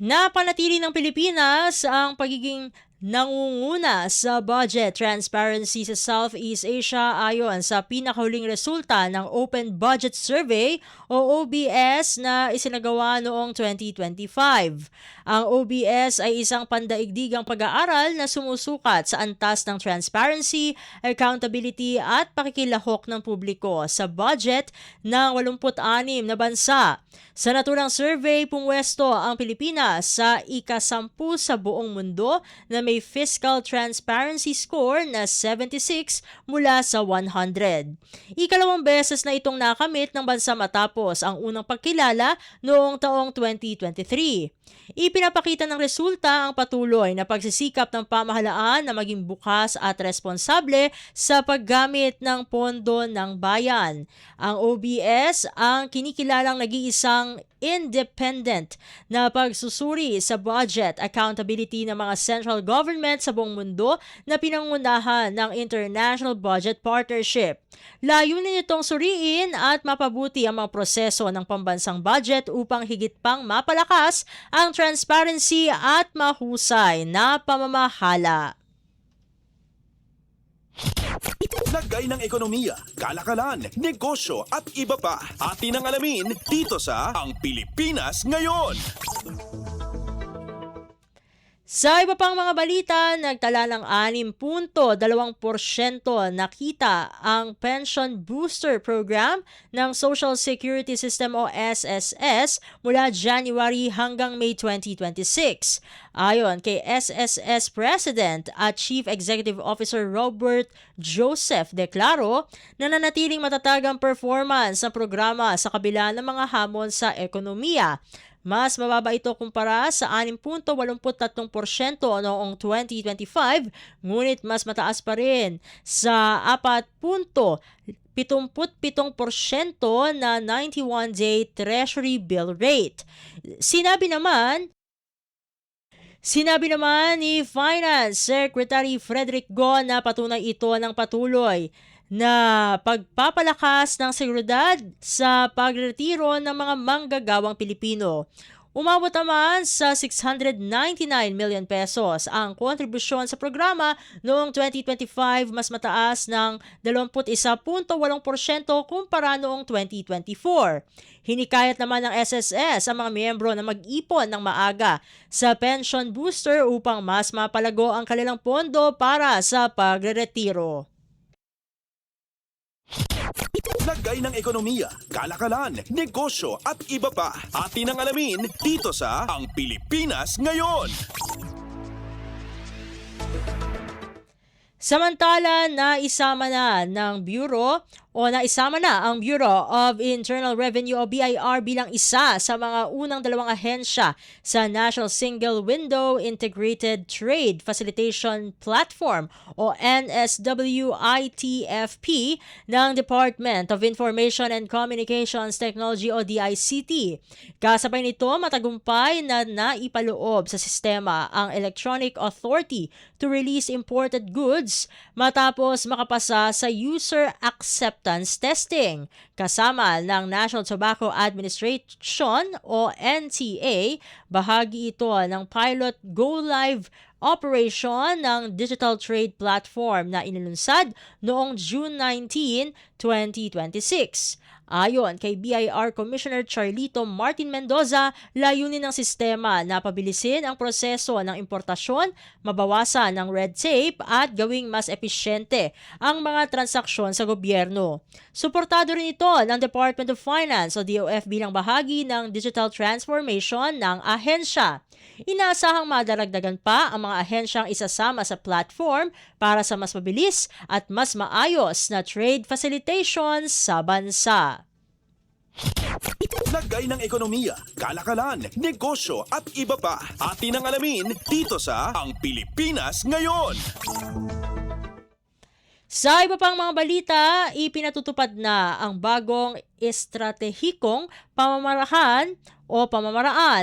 Napanatili ng Pilipinas ang pagiging nangunguna sa budget transparency sa Southeast Asia ayon sa pinakahuling resulta ng Open Budget Survey o OBS na isinagawa noong 2025. Ang OBS ay isang pandaigdigang pag-aaral na sumusukat sa antas ng transparency, accountability at pakikilahok ng publiko sa budget ng 86 na bansa. Sa naturang survey, pumwesto ang Pilipinas sa ika-10 sa buong mundo na may fiscal transparency score na 76 mula sa 100. Ikalawang beses na itong nakamit ng bansa matapos ang unang pagkilala noong taong 2023. Ipinapakita ng resulta ang patuloy na pagsisikap ng pamahalaan na maging bukas at responsable sa paggamit ng pondo ng bayan. Ang OBS ang kinikilalang nag-iisang independent na pagsusuri sa budget accountability ng mga central government sa buong mundo na pinangunahan ng International Budget Partnership. Layunin nitong suriin at mapabuti ang mga proseso ng pambansang budget upang higit pang mapalakas ang transparency at mahusay na pamamahala.
Lagay ng ekonomiya, kalakalan, negosyo at iba pa. Atin ang alamin dito sa Ang Pilipinas Ngayon.
Sa iba pang mga balita, nagtala ng 6.2% nakita ang Pension Booster Program ng Social Security System o SSS mula January hanggang May 2026. Ayon kay SSS President at Chief Executive Officer Robert Joseph Declaro, nananatiling matatag ang performance ng programa sa kabila ng mga hamon sa ekonomiya. Mas mababa ito kumpara sa 6.83% noong 2025, ngunit mas mataas pa rin sa 4.77% na 91-day Treasury Bill Rate. Sinabi naman ni Finance Secretary Frederick Go na patunay ito ng patuloy na pagpapalakas ng seguridad sa pagretiro ng mga manggagawang Pilipino. Umabot naman sa 699 million pesos ang kontribusyon sa programa noong 2025, mas mataas ng 21.8% kumpara noong 2024. Hinikayat naman ng SSS ang mga miyembro na mag-ipon ng maaga sa pension booster upang mas mapalago ang kanilang pondo para sa pagreretiro.
Lagay ng ekonomiya, kalakalan, negosyo at iba pa. Atin ang alamin dito sa Ang Pilipinas Ngayon.
Samantala, naisama na ang Bureau of Internal Revenue o BIR bilang isa sa mga unang dalawang ahensya sa National Single Window Integrated Trade Facilitation Platform o NSWITFP ng Department of Information and Communications Technology o DICT. Kasabay nito, matagumpay na naipaloob sa sistema ang Electronic Authority to Release Imported Goods matapos makapasa sa User Acceptance Testing. Kasama ng National Tobacco Administration o NTA, bahagi ito ng pilot go-live operation ng Digital Trade Platform na inilunsad noong June 19, 2026. Ayon kay BIR Commissioner Charlito Martin Mendoza, layunin ng sistema na pabilisin ang proseso ng importasyon, mabawasan ang red tape at gawing mas episyente ang mga transaksyon sa gobyerno. Suportado rin ito ng Department of Finance o DOF bilang bahagi ng digital transformation ng ahensya. Inaasahang madaragdagan pa ang mga ahensyang isasama sa platform para sa mas mabilis at mas maayos na trade facilitation sa bansa.
Lagay ng ekonomiya, kalakalan, negosyo at iba pa. Atin ang alamin dito sa Ang Pilipinas Ngayon.
Sa iba pang mga balita, ipinatutupad na ang bagong estratehikong pamamaraan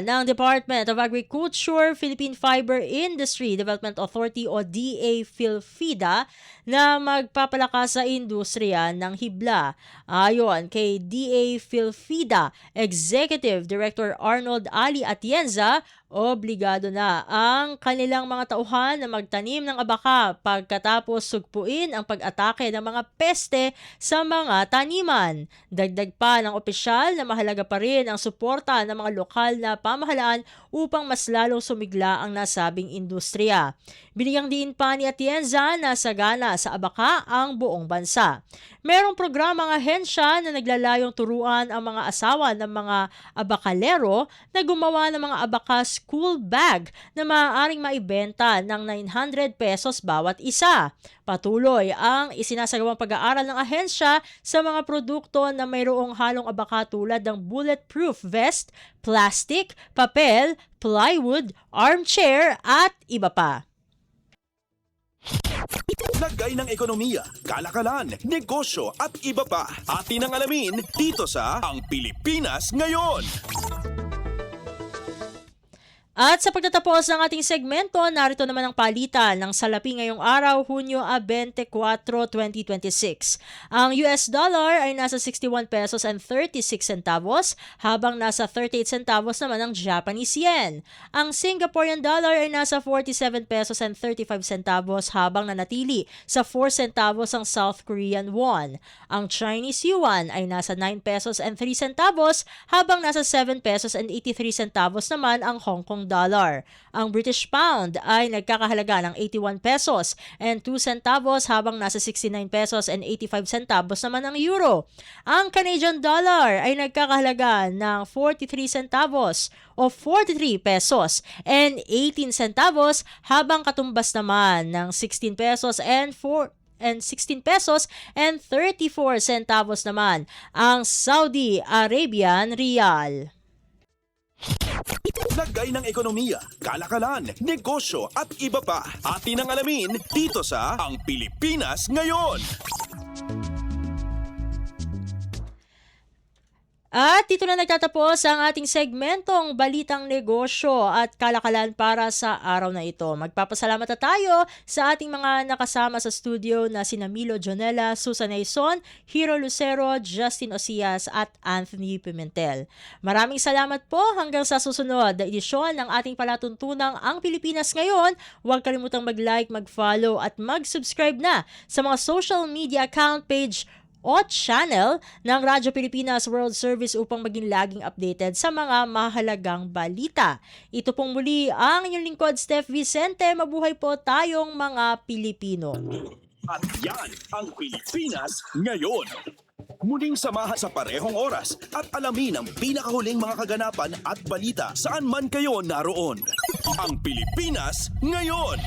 ng Department of Agriculture, Philippine Fiber Industry Development Authority o DA-PhilFIDA na magpapalakas sa industriya ng hibla. Ayon kay DA-PhilFIDA Executive Director Arnold Ali Atienza, obligado na ang kanilang mga tauhan na magtanim ng abaka pagkatapos sugpuin ang pag-atake ng mga peste sa mga taniman. Dagdag pa ng opisyal na mahalaga pa rin ang suporta ng mga lokal na pamahalaan upang mas lalong sumigla ang nasabing industriya. Binigyang diin pa ni Atienza na sagana sa abaka ang buong bansa. Merong programang ahensya na naglalayong turuan ang mga asawa ng mga abakalero na gumawa ng mga abaka school bag na maaaring maibenta ng 900 pesos bawat isa. Patuloy ang isinasagawang pag-aaral ng ahensya sa mga produkto na mayroong halong abaka tulad ng bulletproof vest, plastic, papel, plywood, armchair at iba pa.
Lagay ng ekonomiya, kalakalan, negosyo at iba pa. Atin ang alamin dito sa Ang Pilipinas Ngayon.
At sa pagtatapos ng ating segmento, narito naman ang palitan ng salapi ngayong araw, Hunyo 24, 2026. Ang US dollar ay nasa 61 pesos and 36 centavos, habang nasa 38 centavos naman ang Japanese yen. Ang Singaporean dollar ay nasa 47 pesos and 35 centavos, habang nanatili sa 4 centavos ang South Korean won. Ang Chinese yuan ay nasa 9 pesos and 3 centavos, habang nasa 7 pesos and 83 centavos naman ang Hong Kong dollar. Ang British pound ay nagkakahalaga ng 81 pesos and 2 centavos, habang nasa 69 pesos and 85 centavos naman ang euro. Ang Canadian dollar ay nagkakahalaga ng 43 centavos o 43 pesos and 18 centavos, habang katumbas naman ng 16 pesos and 16 pesos and 34 centavos naman ang Saudi Arabian Riyal.
Lagay ng ekonomiya, kalakalan, negosyo at iba pa. Atin ang alamin dito sa Ang Pilipinas Ngayon.
At dito na nagtatapos ang ating segmentong Balitang Negosyo at Kalakalan para sa araw na ito. Magpapasalamat na tayo sa ating mga nakasama sa studio na sina Milo Jonella, Susan Aison, Hiro Lucero, Justin Osias at Anthony Pimentel. Maraming salamat po, hanggang sa susunod na edisyon ng ating palatuntunang Ang Pilipinas Ngayon. Huwag kalimutang mag-like, mag-follow at mag-subscribe na sa mga social media account page o channel ng Radyo Pilipinas World Service upang maging laging updated sa mga mahalagang balita. Ito pong muli ang inyong lingkod, Steph Vicente. Mabuhay po tayong mga Pilipino.
At yan ang Pilipinas Ngayon. Muling samahan sa parehong oras at alamin ang pinakahuling mga kaganapan at balita saan man kayo naroon. Ang Pilipinas Ngayon.